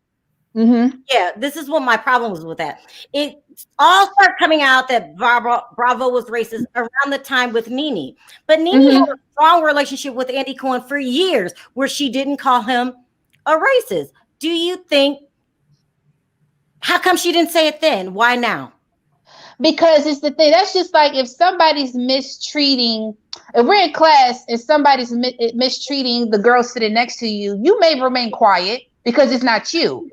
Yeah, this is what my problem was with that. It all started coming out that Bravo was racist around the time with Nene. But Nene had a strong relationship with Andy Cohen for years where she didn't call him a racist. Do you think, how come she didn't say it then? Why now? Because it's the thing. That's just like if somebody's mistreating, if we're in class and somebody's mistreating the girl sitting next to you, you may remain quiet because it's not you.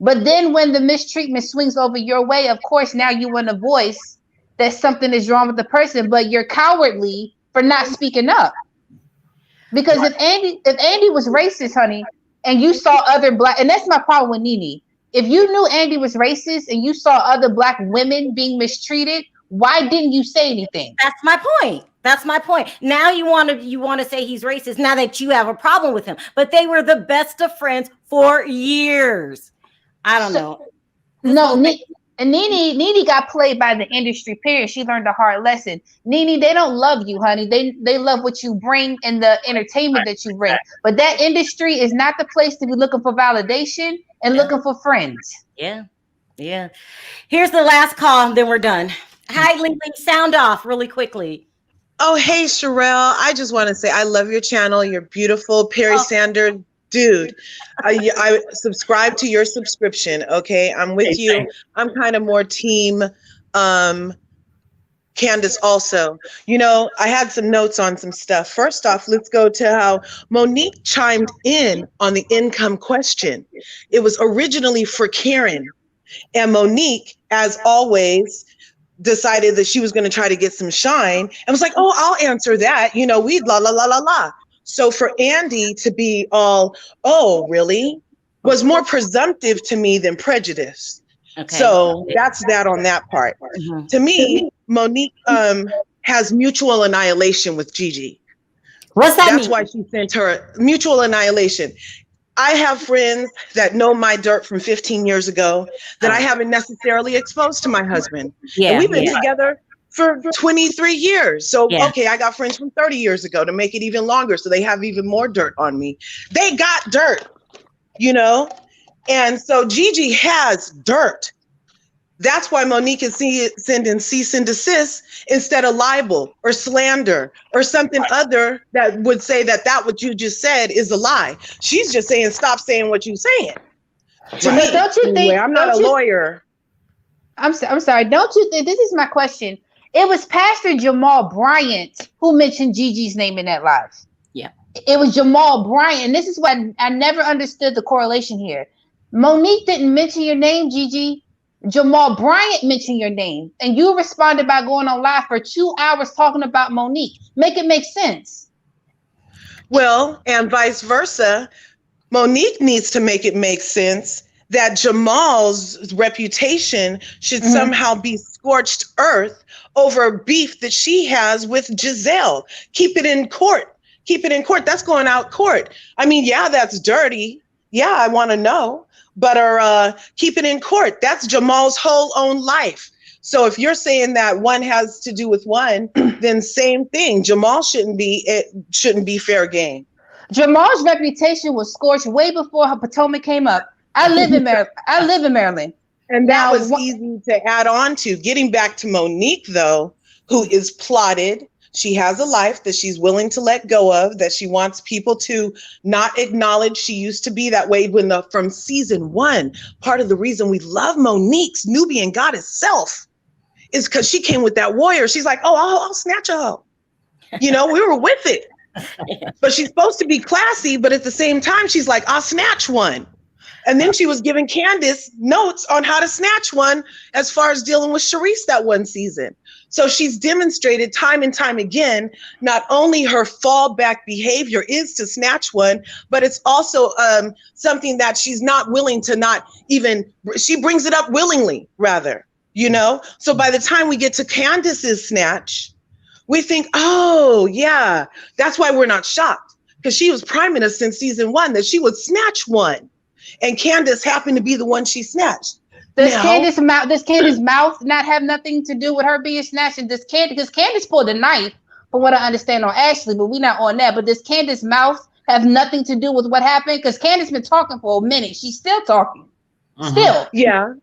But then when the mistreatment swings over your way, of course, now you want to voice that something is wrong with the person, but you're cowardly for not speaking up. Because if Andy was racist, honey, and you saw other Black, and that's my problem with Nene. If you knew Andy was racist and you saw other Black women being mistreated, why didn't you say anything? That's my point. That's my point. Now you want to say he's racist now that you have a problem with him. But they were the best of friends for years. I don't know. No, Nene got played by the industry, period. She learned a hard lesson. Nene, they don't love you, honey. They love what you bring and the entertainment that you bring. But that industry is not the place to be looking for validation and looking for friends. Yeah. Yeah. Here's the last call, and then we're done. Hi, Lily. Sound off really quickly. Oh, hey, Sharrell. I just want to say I love your channel. You're beautiful. Perry Sanders. Dude, I subscribe to your subscription. Okay, I'm with you. I'm kind of more team Candiace also. You know, I had some notes on some stuff. First off, let's go to how Monique chimed in on the income question. It was originally for Karen, and Monique, as always, decided that she was going to try to get some shine and was like, oh, I'll answer that. You know, we'd la, la, la, la, la. So for Andy to be all, oh, really, was more presumptive to me than prejudice. Okay. So that's that on that part. Mm-hmm. To me, Monique has mutual annihilation with Gigi. What's that? That's why she sent her mutual annihilation. I have friends that know my dirt from 15 years ago that I haven't necessarily exposed to my husband. Yeah, and we've been together for 23 years. So, okay, I got friends from 30 years ago to make it even longer. So they have even more dirt on me. They got dirt, you know? And so Gigi has dirt. That's why Monique is sending cease and desist instead of libel or slander or something other that would say that what you just said is a lie. She's just saying, stop saying what you're saying. To me, don't you think? I'm not a lawyer. I'm sorry. Don't you think? This is my question. It was Pastor Jamal Bryant who mentioned Gigi's name in that live. Yeah. It was Jamal Bryant. And this is what I never understood the correlation here. Monique didn't mention your name, Gigi. Jamal Bryant mentioned your name, and you responded by going on live for 2 hours talking about Monique. Make it make sense. Well, and vice versa. Monique needs to make it make sense that Jamal's reputation should somehow be scorched earth over beef that she has with Giselle. Keep it in court. Keep it in court. That's going out court. I mean, yeah, that's dirty. Yeah, I want to know. But keep it in court. That's Jamal's whole own life. So if you're saying that one has to do with one, then same thing. Jamal shouldn't be fair game. Jamal's reputation was scorched way before her Potomac came up. I live in Maryland. And that was easy to add on to. Getting back to Monique, though, who is plotted. She has a life that she's willing to let go of, that she wants people to not acknowledge. She used to be that way from season 1. Part of the reason we love Monique's Nubian goddess self is because she came with that warrior. She's like, oh, I'll snatch a hoe. You know, we were with it. But she's supposed to be classy, but at the same time, she's like, I'll snatch one. And then she was giving Candiace notes on how to snatch one as far as dealing with Charisse that one season. So she's demonstrated time and time again, not only her fallback behavior is to snatch one, but it's also something that she's not willing to she brings it up willingly, rather, you know? So by the time we get to Candiace's snatch, we think, oh, yeah, that's why we're not shocked. Because she was priming us since season 1 that she would snatch one. And Candiace happened to be the one she snatched. Does Candiace's mouth not have nothing to do with her being snatched? And because Candiace pulled a knife, from what I understand, on Ashley, but we're not on that. But does Candiace's mouth have nothing to do with what happened? Because Candiace been talking for a minute. She's still talking. Still. Yeah.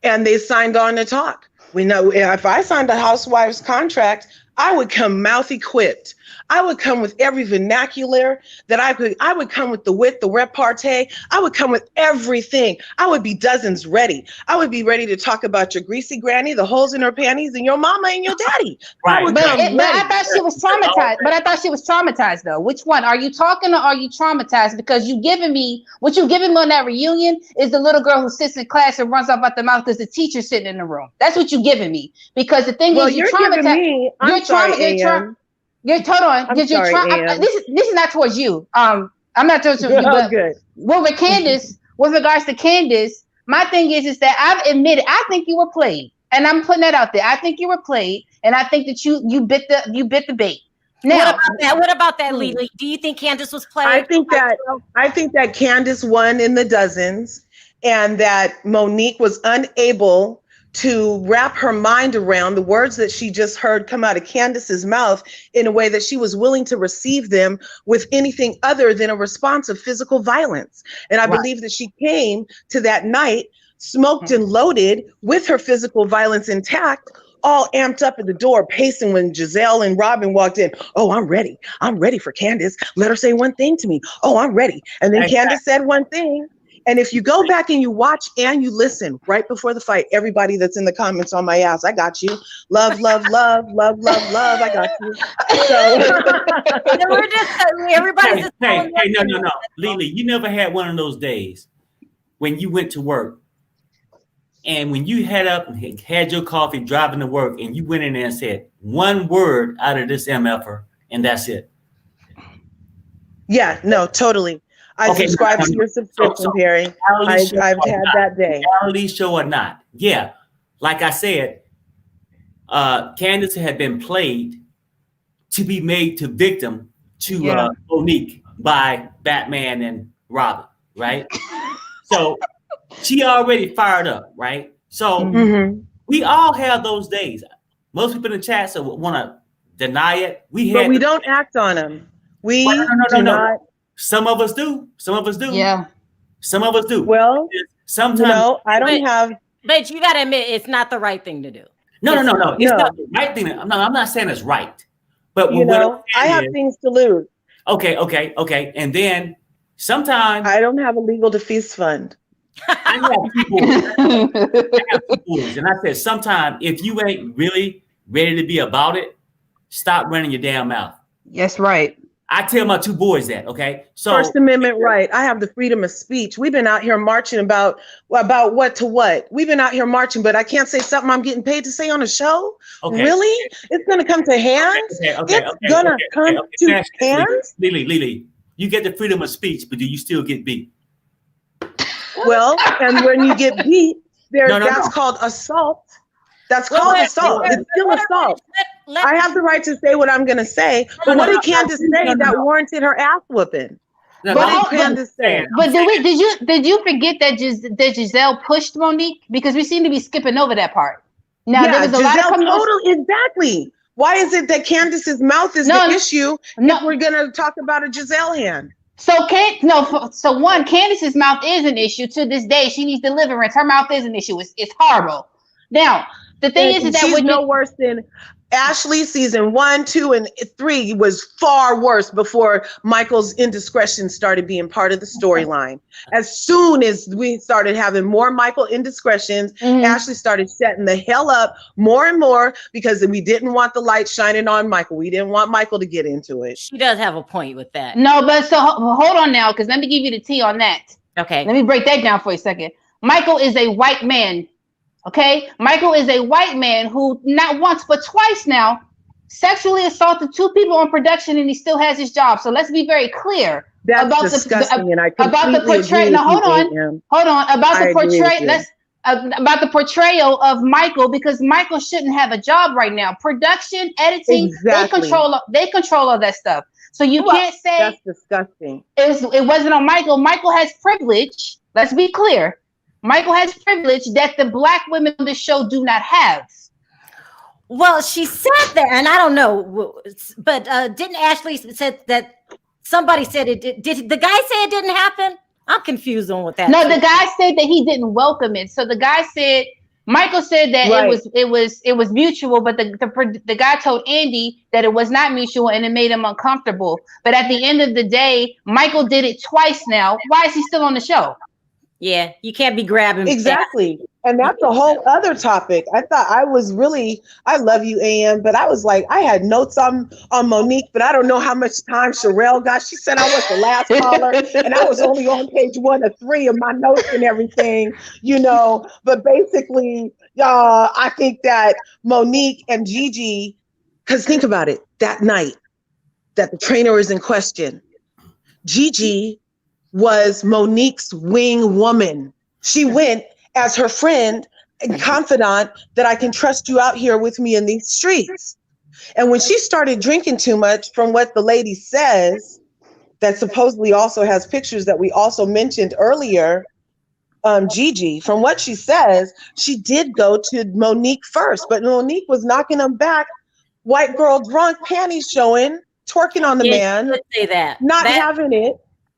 And they signed on to talk. We know if I signed a housewife's contract, I would come mouth equipped. I would come with every vernacular that I would come with the wit, the repartee. I would come with everything. I would be dozens ready. I would be ready to talk about your greasy granny, the holes in her panties, and your mama and your daddy. Right. But I thought she was traumatized. But I thought she was traumatized though. Which one? Are you talking or are you traumatized? Because what you giving me on that reunion is the little girl who sits in class and runs off out the mouth as the teacher sitting in the room. That's what you giving me. Because the thing is, you're traumatized. Hold on. This is not towards you. I'm not towards you. But good. With Candiace, with regards to Candiace, my thing is that I've admitted I think you were played, and I'm putting that out there. I think you were played, and I think that you bit the bait. Now, what about that, Lily? Do you think Candiace was played? I think that Candiace won in the dozens, and that Monique was unable to wrap her mind around the words that she just heard come out of Candiace's mouth in a way that she was willing to receive them with anything other than a response of physical violence. And I believe that she came to that night smoked and loaded with her physical violence intact, all amped up at the door, pacing when Giselle and Robin walked in. Oh, I'm ready. I'm ready for Candiace. Let her say one thing to me. Oh, I'm ready. And then Candiace said one thing. And if you go back and you watch and you listen right before the fight, everybody that's in the comments on my ass, I got you. Love, love, love, love, love, love. I got you. So we're just everybody's hey, no. Lily, you never had one of those days when you went to work and when you head up and had your coffee driving to work and you went in there and said one word out of this MFer and that's it. Yeah, no, totally. I subscribe to your subscription, Perry. I've had that day. Reality show or not. Yeah. Like I said, Candiace had been played to be made to victim to Monique by Batman and Robin, right? So she already fired up, right? So we all have those days. Most people in the chat want to deny it. But we don't act on them. We do not. Some of us do. Some of us do. Yeah. Some of us do. Well, sometimes. No, I don't have. But you got to admit, it's not the right thing to do. No. It's not the right thing. I'm not saying it's right. But I have things to lose. Okay. And then sometimes I don't have a legal defense fund. I have people, and I said, sometimes if you ain't really ready to be about it, stop running your damn mouth. Yes, right. I tell my two boys that, okay? So First Amendment right. I have the freedom of speech. We've been out here marching about what to what. We've been out here marching, but I can't say something I'm getting paid to say on a show. Okay. Really? It's gonna come to hands? It's gonna come to hands? Lily, you get the freedom of speech, but do you still get beat? Well, and when you get beat, that's called assault. That's called assault. It's still assault. I have the right to say what I'm going to say, but what did Candiace say that warranted her ass whooping? What did Candiace say? But did you forget that Giselle pushed Monique? Because we seem to be skipping over that part. Now there was a lot of exactly. Why is it that Candiace's mouth is the issue? No, we're going to talk about a Giselle hand. So Candiace's mouth is an issue to this day. She needs deliverance. Her mouth is an issue. It's horrible. Now the thing is that she's no worse than Ashley. Season 1, 2, and 3 was far worse before Michael's indiscretion started being part of the storyline. As soon as we started having more Michael indiscretions, Ashley started setting the hell up more and more because we didn't want the light shining on Michael. We didn't want Michael to get into it. She does have a point with that. No, but so hold on now, because let me give you the tea on that. Okay. Let me break that down for a second. Michael is a white man. Okay, Michael is a white man who not once but twice now sexually assaulted 2 people on production, and he still has his job. So let's be very clear about disgusting. About the portrayal. Now hold on. About the portrayal of Michael, because Michael shouldn't have a job right now. Production, editing, they control all that stuff. So you can't say that's disgusting. It wasn't on Michael. Michael has privilege. Let's be clear. Michael has privilege that the Black women on the show do not have. Well, she said that, and I don't know, but didn't Ashley said that somebody said it did? Did the guy say it didn't happen? I'm confused on what that. No, the guy said that he didn't welcome it. So the guy said, Michael said that it was mutual, but the guy told Andy that it was not mutual, and it made him uncomfortable. But at the end of the day, Michael did it twice now. Why is he still on the show? Yeah, you can't be grabbing. Exactly. And that's a whole other topic. I thought I love you, AM, but I was like, I had notes on Monique, but I don't know how much time Sharrell got. She said I was the last caller, and I was only on page 1 of 3 of my notes and everything, But basically, I think that Monique and Gigi, because think about it, that night that the trainer is in question, Gigi was Monique's wing woman. She went as her friend and confidant that I can trust you out here with me in these streets. And when she started drinking too much, from what the lady says, that supposedly also has pictures that we also mentioned earlier, Gigi, from what she says, she did go to Monique first, but Monique was knocking them back, white girl drunk, panties showing, twerking on the man, say that. Having it.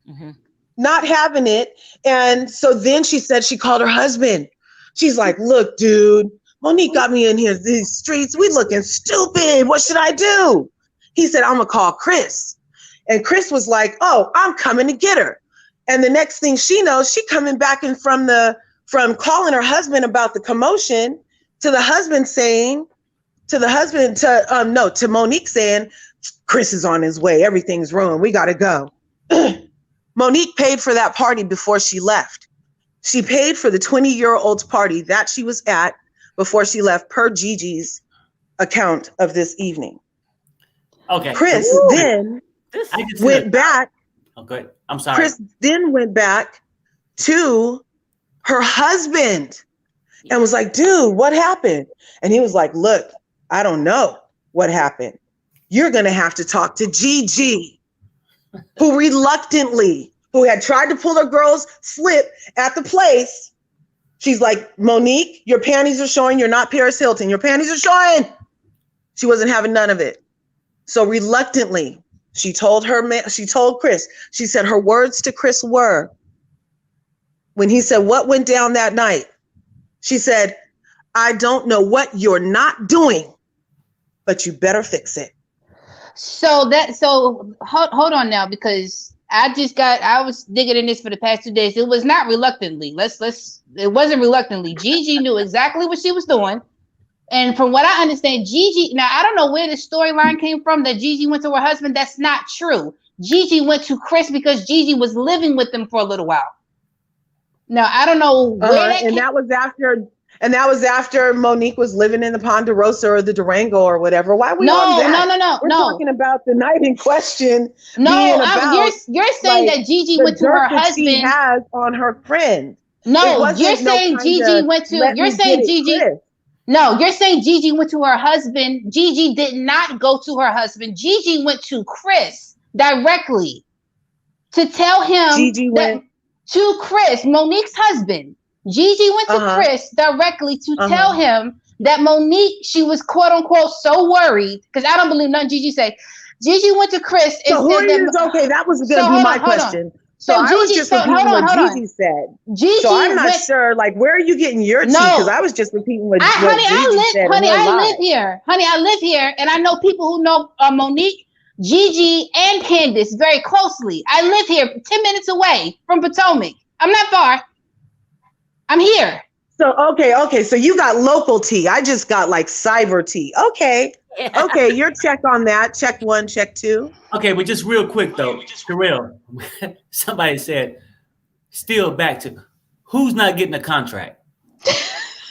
Mm-hmm. Not having it. And so then she said she called her husband. She's like, look, dude, Monique got me in here, these streets. We looking stupid. What should I do? He said, I'm going to call Chris. And Chris was like, oh, I'm coming to get her. And the next thing she knows, she coming back in from calling her husband about the commotion to the husband saying, to Monique saying, Chris is on his way. Everything's ruined. We got to go. Monique paid for that party before she left. She paid for the 20-year-old's party that she was at before she left, per Gigi's account of this evening. Okay. Chris then went back. Oh, good. I'm sorry. Chris then went back to her husband and was like, dude, what happened? And he was like, look, I don't know what happened. You're going to have to talk to Gigi, who had tried to pull her girl's slip at the place. She's like, Monique, your panties are showing. You're not Paris Hilton. Your panties are showing. She wasn't having none of it. So reluctantly, she told Chris, she said her words to Chris were, when he said, what went down that night? She said, I don't know what you're not doing, but you better fix it. So hold on now, because I was digging in this for the past 2 days. It was not reluctantly. It wasn't reluctantly. Gigi knew exactly what she was doing. And from what I understand, Gigi, now I don't know where the storyline came from that Gigi went to her husband. That's not true. Gigi went to Chris because Gigi was living with them for a little while. Now I don't know where that was after Monique was living in the Ponderosa or the Durango or whatever. Why we on that? We're talking about the night in question. You're saying that Gigi went to her husband. She has on her friend. No, you're saying Gigi went to. You're saying Gigi. No, you're saying Gigi went to her husband. Gigi did not go to her husband. Gigi went to Chris directly to tell him Gigi went to Chris, Monique's husband. Gigi went to Chris directly to tell him that Monique, she was quote unquote so worried, because I don't believe nothing Gigi said. Gigi went to Chris and said that was going to be my question. So I was just repeating what Gigi said. So I'm not sure, like, where are you getting your tea? Because I was just repeating what Gigi said. Honey, I live here. Honey, I live here, and I know people who know Monique, Gigi, and Candiace very closely. I live here 10 minutes away from Potomac. I'm not far. I'm here. So, okay. So you got local tea. I just got like cyber tea. Okay. Yeah. Okay, your check on that. Check 1, check 2. Okay, but just real quick though, Sharrell, somebody said, still back to who's not getting a contract?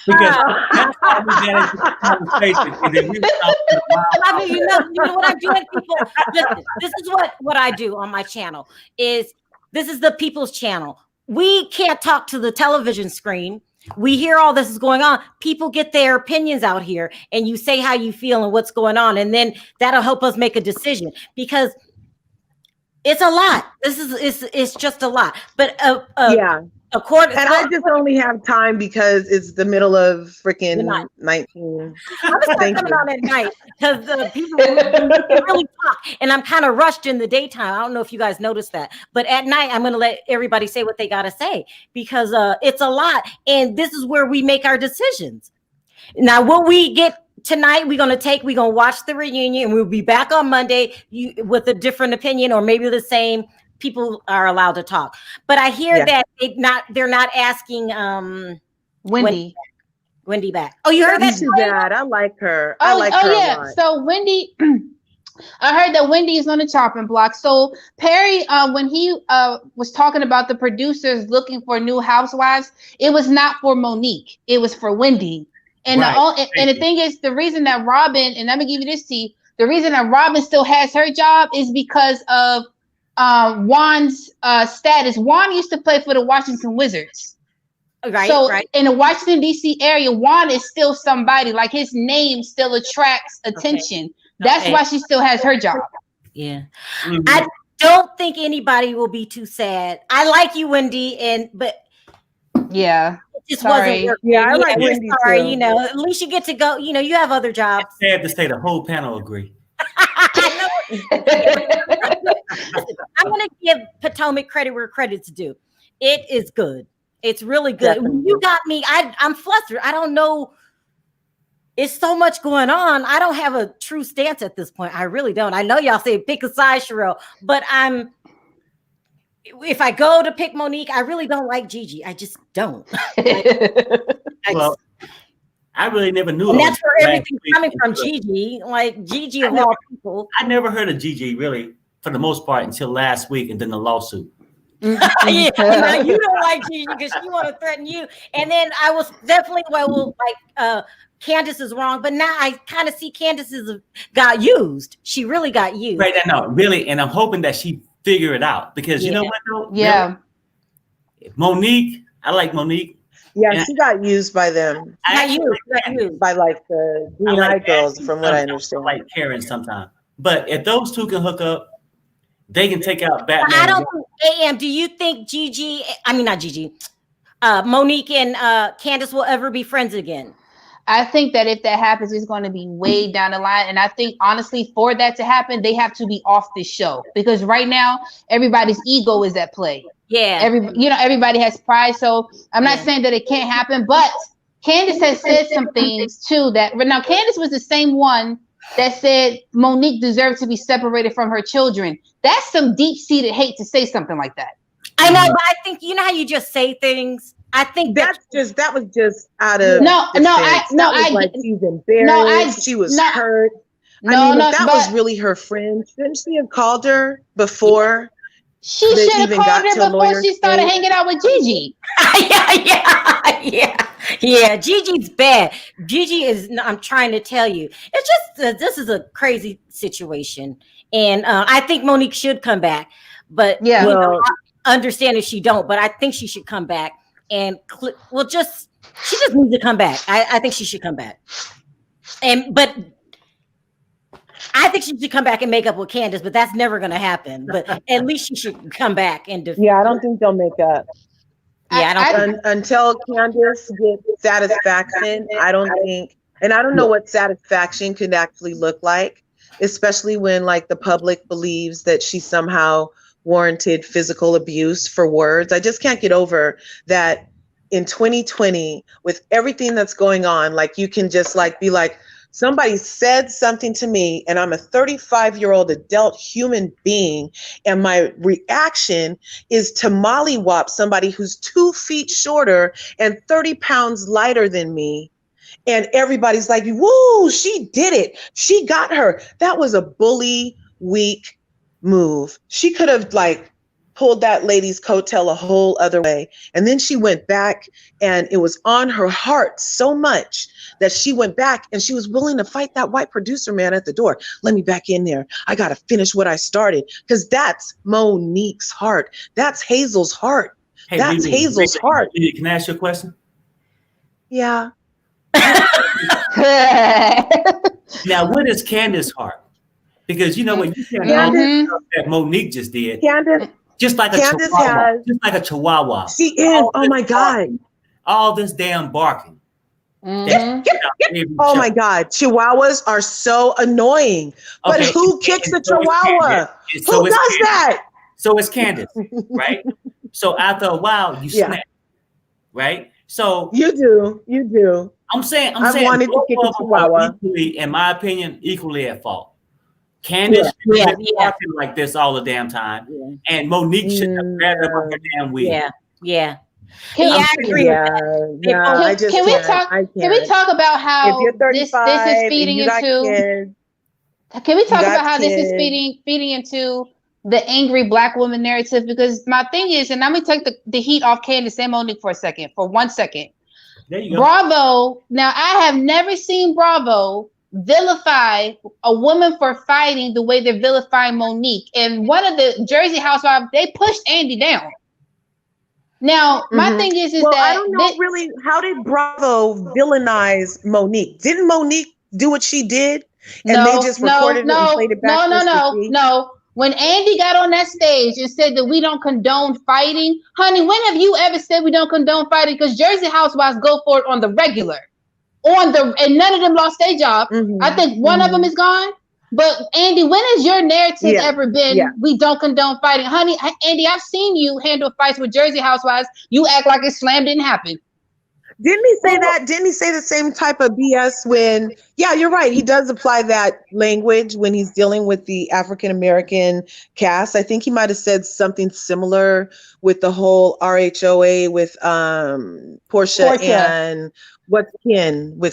Because that's how we get into the conversation. And then you know what I'm doing, people? This is what I do on my channel. This is the people's channel. We can't talk to the television screen. We hear all this is going on. People get their opinions out here, and you say how you feel and what's going on, and then that'll help us make a decision, because it's a lot. It's just a lot. But yeah. I just only have time because it's the middle of freaking 19. I was coming on at night because people really talk, and I'm kind of rushed in the daytime. I don't know if you guys noticed that, but at night I'm going to let everybody say what they got to say, because it's a lot, and this is where we make our decisions. Now, what we get tonight, we're going to watch the reunion, and we'll be back on Monday with a different opinion, or maybe the same. People are allowed to talk, but I hear that they're not asking Wendy back. Oh, you heard that? Too bad. I like her. I like her a lot. So Wendy, I heard that Wendy is on the chopping block. So Perry, when he was talking about the producers looking for new housewives, it was not for Monique. It was for Wendy. And the thing is, the reason that Robin, and let me give you this tea, the reason that Robin still has her job is because of Juan's status. Juan used to play for the Washington Wizards. Right. In the Washington, D.C. area, Juan is still somebody. Like, his name still attracts attention. That's why she still has her job. Yeah. Mm-hmm. I don't think anybody will be too sad. I like you, Wendy, but yeah. It just wasn't working. Yeah, I like Wendy sorry, too. At least you get to go. You have other jobs. It's sad to say the whole panel agree. I'm going to give Potomac credit where credit's due. It is good. It's really good. Definitely. You got me. I'm flustered. I don't know. It's so much going on. I don't have a true stance at this point. I really don't. I know y'all say pick a side, Sharrell, but if I go to pick Monique, I really don't like Gigi. I just don't. Well, I really never knew. And that's where everything's coming from, Gigi. Like Gigi of all people. I never heard of Gigi really, for the most part, until last week, and then the lawsuit. Yeah, now you don't like Gigi because she want to threaten you. And then I was definitely Candiace is wrong, but now I kind of see Candiace got used. She really got used. Right, I know, really, and I'm hoping that she figure it out because you know what though? Yeah. Really, Monique, I like Monique. Yeah, she got used by them. Got used. By like the Green-Eyed Girls, from what I understand. Like Karen sometimes. But if those two can hook up, they can take out Batman. I don't think, AM, do you think Monique and Candiace will ever be friends again? I think that if that happens, it's going to be way down the line. And I think, honestly, for that to happen, they have to be off this show. Because right now, everybody's ego is at play. Yeah. Everybody has pride. So I'm not saying that it can't happen. But Candiace has said some things, too. Now, Candiace was the same one that said Monique deserved to be separated from her children. That's some deep-seated hate to say something like that. I know, but I think, you know how you just say things? I think that was just out of she's embarrassed. She was hurt. That was really her friend. Shouldn't she have called her before? She should have called her before she started hanging out with Gigi. Yeah. Gigi's bad. Gigi is. I'm trying to tell you, it's just this is a crazy situation, and I think Monique should come back. But I understand if she don't. But I think she should come back. And she just needs to come back. I think she should come back. But I think she should come back and make up with Candiace, but that's never going to happen. But at least she should come back and defend. Yeah, I don't think they'll make up. Yeah, I don't think until Candiace gets satisfaction. I don't think, and I don't know what satisfaction could actually look like, especially when like the public believes that she somehow warranted physical abuse for words. I just can't get over that in 2020 with everything that's going on. Like you can just like be like, somebody said something to me and I'm a 35-year-old adult human being. And my reaction is to mollywop somebody who's 2 feet shorter and 30 pounds lighter than me. And everybody's like, woo, she did it. She got her. That was a bully, weak move. She could have like pulled that lady's coattail a whole other way. And then she went back and it was on her heart so much that she went back and she was willing to fight that white producer man at the door. Let me back in there. I got to finish what I started. Because that's Monique's heart. That's Hazel's heart. Hey, that's Hazel's heart. Can I ask you a question? Yeah. Now, what is Candiace's heart? Because you know what you said that Monique just did. Candiace, just like a chihuahua. She is. Oh my God. All this damn barking. Oh my God. Chihuahuas are so annoying. But who kicks a chihuahua? Who does that? So it's Candiace, right? So after a while, you snap, right? So you do. I'm saying I wanted to kick a chihuahua. Equally, in my opinion, equally at fault. Candiace talking like this all the damn time, and Monique should have better about her damn wheel. Yeah. I agree. Can we talk about how this is feeding into? Can we talk about how this is feeding into the angry Black woman narrative? Because my thing is, and I'm gonna take the heat off Candiace and Monique for 1 second. There you go. Bravo. Now I have never seen Bravo vilify a woman for fighting the way they're vilifying Monique. And one of the Jersey Housewives, they pushed Andy down. Now, my thing is that I don't know really, how did Bravo villainize Monique? Didn't Monique do what she did? And they just recorded it and played it back? No. When Andy got on that stage and said that we don't condone fighting, honey, when have you ever said we don't condone fighting? Because Jersey Housewives go for it on the regular. And none of them lost their job. I think one of them is gone. But Andy, when has your narrative ever been we don't condone fighting? Honey, Andy, I've seen you handle fights with Jersey Housewives. You act like it slam didn't happen. Didn't he say that? Didn't he say the same type of BS when, yeah, you're right. He does apply that language when he's dealing with the African-American cast. I think he might have said something similar with the whole RHOA with Portia and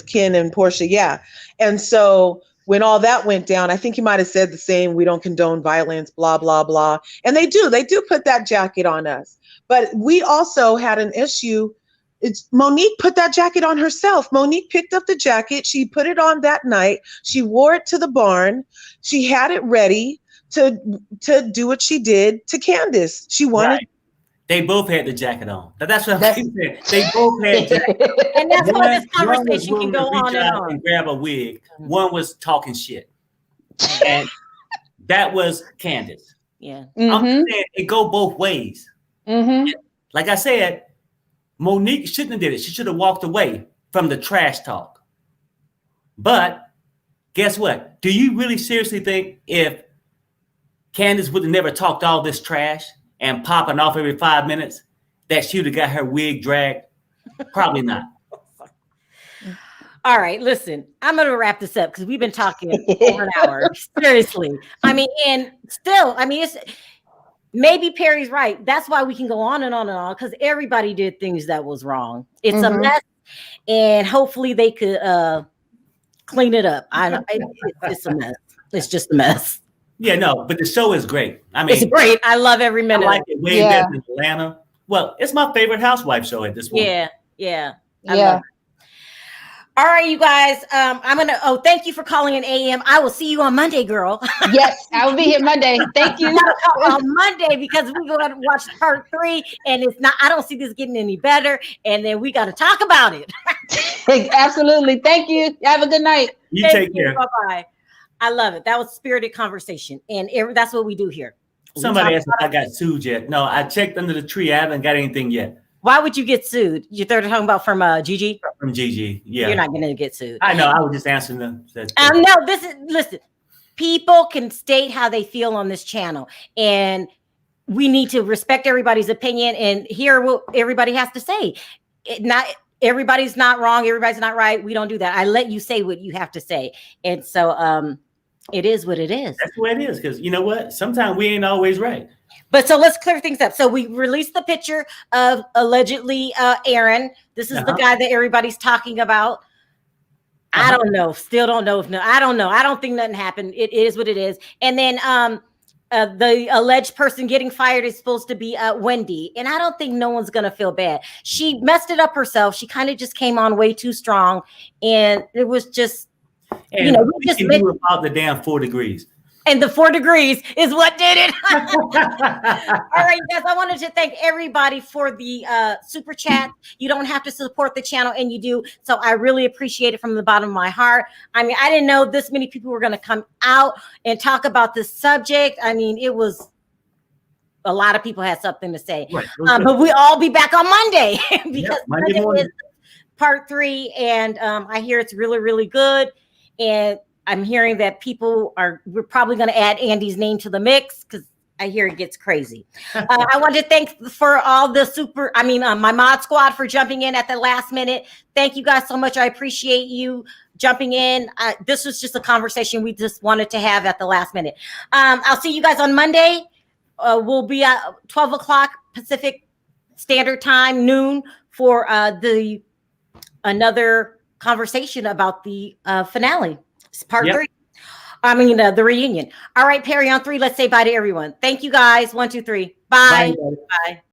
Ken and Portia. Yeah. And so when all that went down, I think he might have said the same, we don't condone violence, blah, blah, blah. And they do put that jacket on us. But we also had an issue. Monique put that jacket on herself. Monique picked up the jacket. She put it on that night. She wore it to the barn. She had it ready to do what she did to Candiace. She wanted. Right. They both had the jacket on. That's what I'm saying. They both had jackets. And that's why this conversation can go on and on. And grab a wig. One was talking shit. And that was Candiace. Yeah. I'm saying it go both ways. Like I said, Monique shouldn't have did it. She should have walked away from the trash talk. But guess what? Do you really seriously think if Candiace would have never talked all this trash and popping off every 5 minutes, that she would have got her wig dragged? Probably not. All right, listen, I'm going to wrap this up because we've been talking over an hour. Seriously. I mean, and still, I mean, it's maybe Perry's right. That's why we can go on and on and on, because everybody did things that was wrong. It's a mess, and hopefully they could clean it up. I know it's a mess. It's just a mess. Yeah, no, but the show is great. I mean, it's great. I love every minute. I like it way better than Atlanta. Well, it's my favorite housewife show at this point. Yeah. I love it. All right, you guys. Thank you for calling in AM. I will see you on Monday, girl. Yes, I will be here Monday. Thank you. On Monday, because we go to watch part 3, and I don't see this getting any better. And then we got to talk about it. Absolutely. Thank you. Have a good night. You take care. Bye-bye. I love it. That was spirited conversation. And that's what we do here. Somebody asked if I got sued yet. No, I checked under the tree. I haven't got anything yet. Why would you get sued? You're talking about from Gigi? From Gigi, yeah. You're not going to get sued. I know. I was just answering them. No, listen. People can state how they feel on this channel, and we need to respect everybody's opinion and hear what everybody has to say. Everybody's not wrong. Everybody's not right. We don't do that. I let you say what you have to say. And so it is what it is. That's the way it is. Because you know what? Sometimes we ain't always right. But so let's clear things up. So we released the picture of allegedly Aaron. This is the guy that everybody's talking about. I don't know. Still don't know I don't know. I don't think nothing happened. It is what it is. And then the alleged person getting fired is supposed to be Wendy. And I don't think no one's going to feel bad. She messed it up herself. She kind of just came on way too strong. And it was just, and we just knew about the damn 4 degrees. And the 4 degrees is what did it. All right, guys, I wanted to thank everybody for the super chat. You don't have to support the channel, and you do. So I really appreciate it from the bottom of my heart. I mean, I didn't know this many people were going to come out and talk about this subject. I mean, it was a lot of people had something to say. Right. But we all be back on Monday because Monday is part 3, and I hear it's really, really good. And I'm hearing that we're probably going to add Andy's name to the mix because I hear it gets crazy. I want to thank for all the my mod squad for jumping in at the last minute. Thank you guys so much. I appreciate you jumping in. This was just a conversation we just wanted to have at the last minute. I'll see you guys on Monday. We'll be at 12 o'clock Pacific Standard Time, noon, for another conversation about the finale. Part 3. The reunion. All right, Perry, on 3, let's say bye to everyone. Thank you guys. 1, 2, 3. Bye. Bye.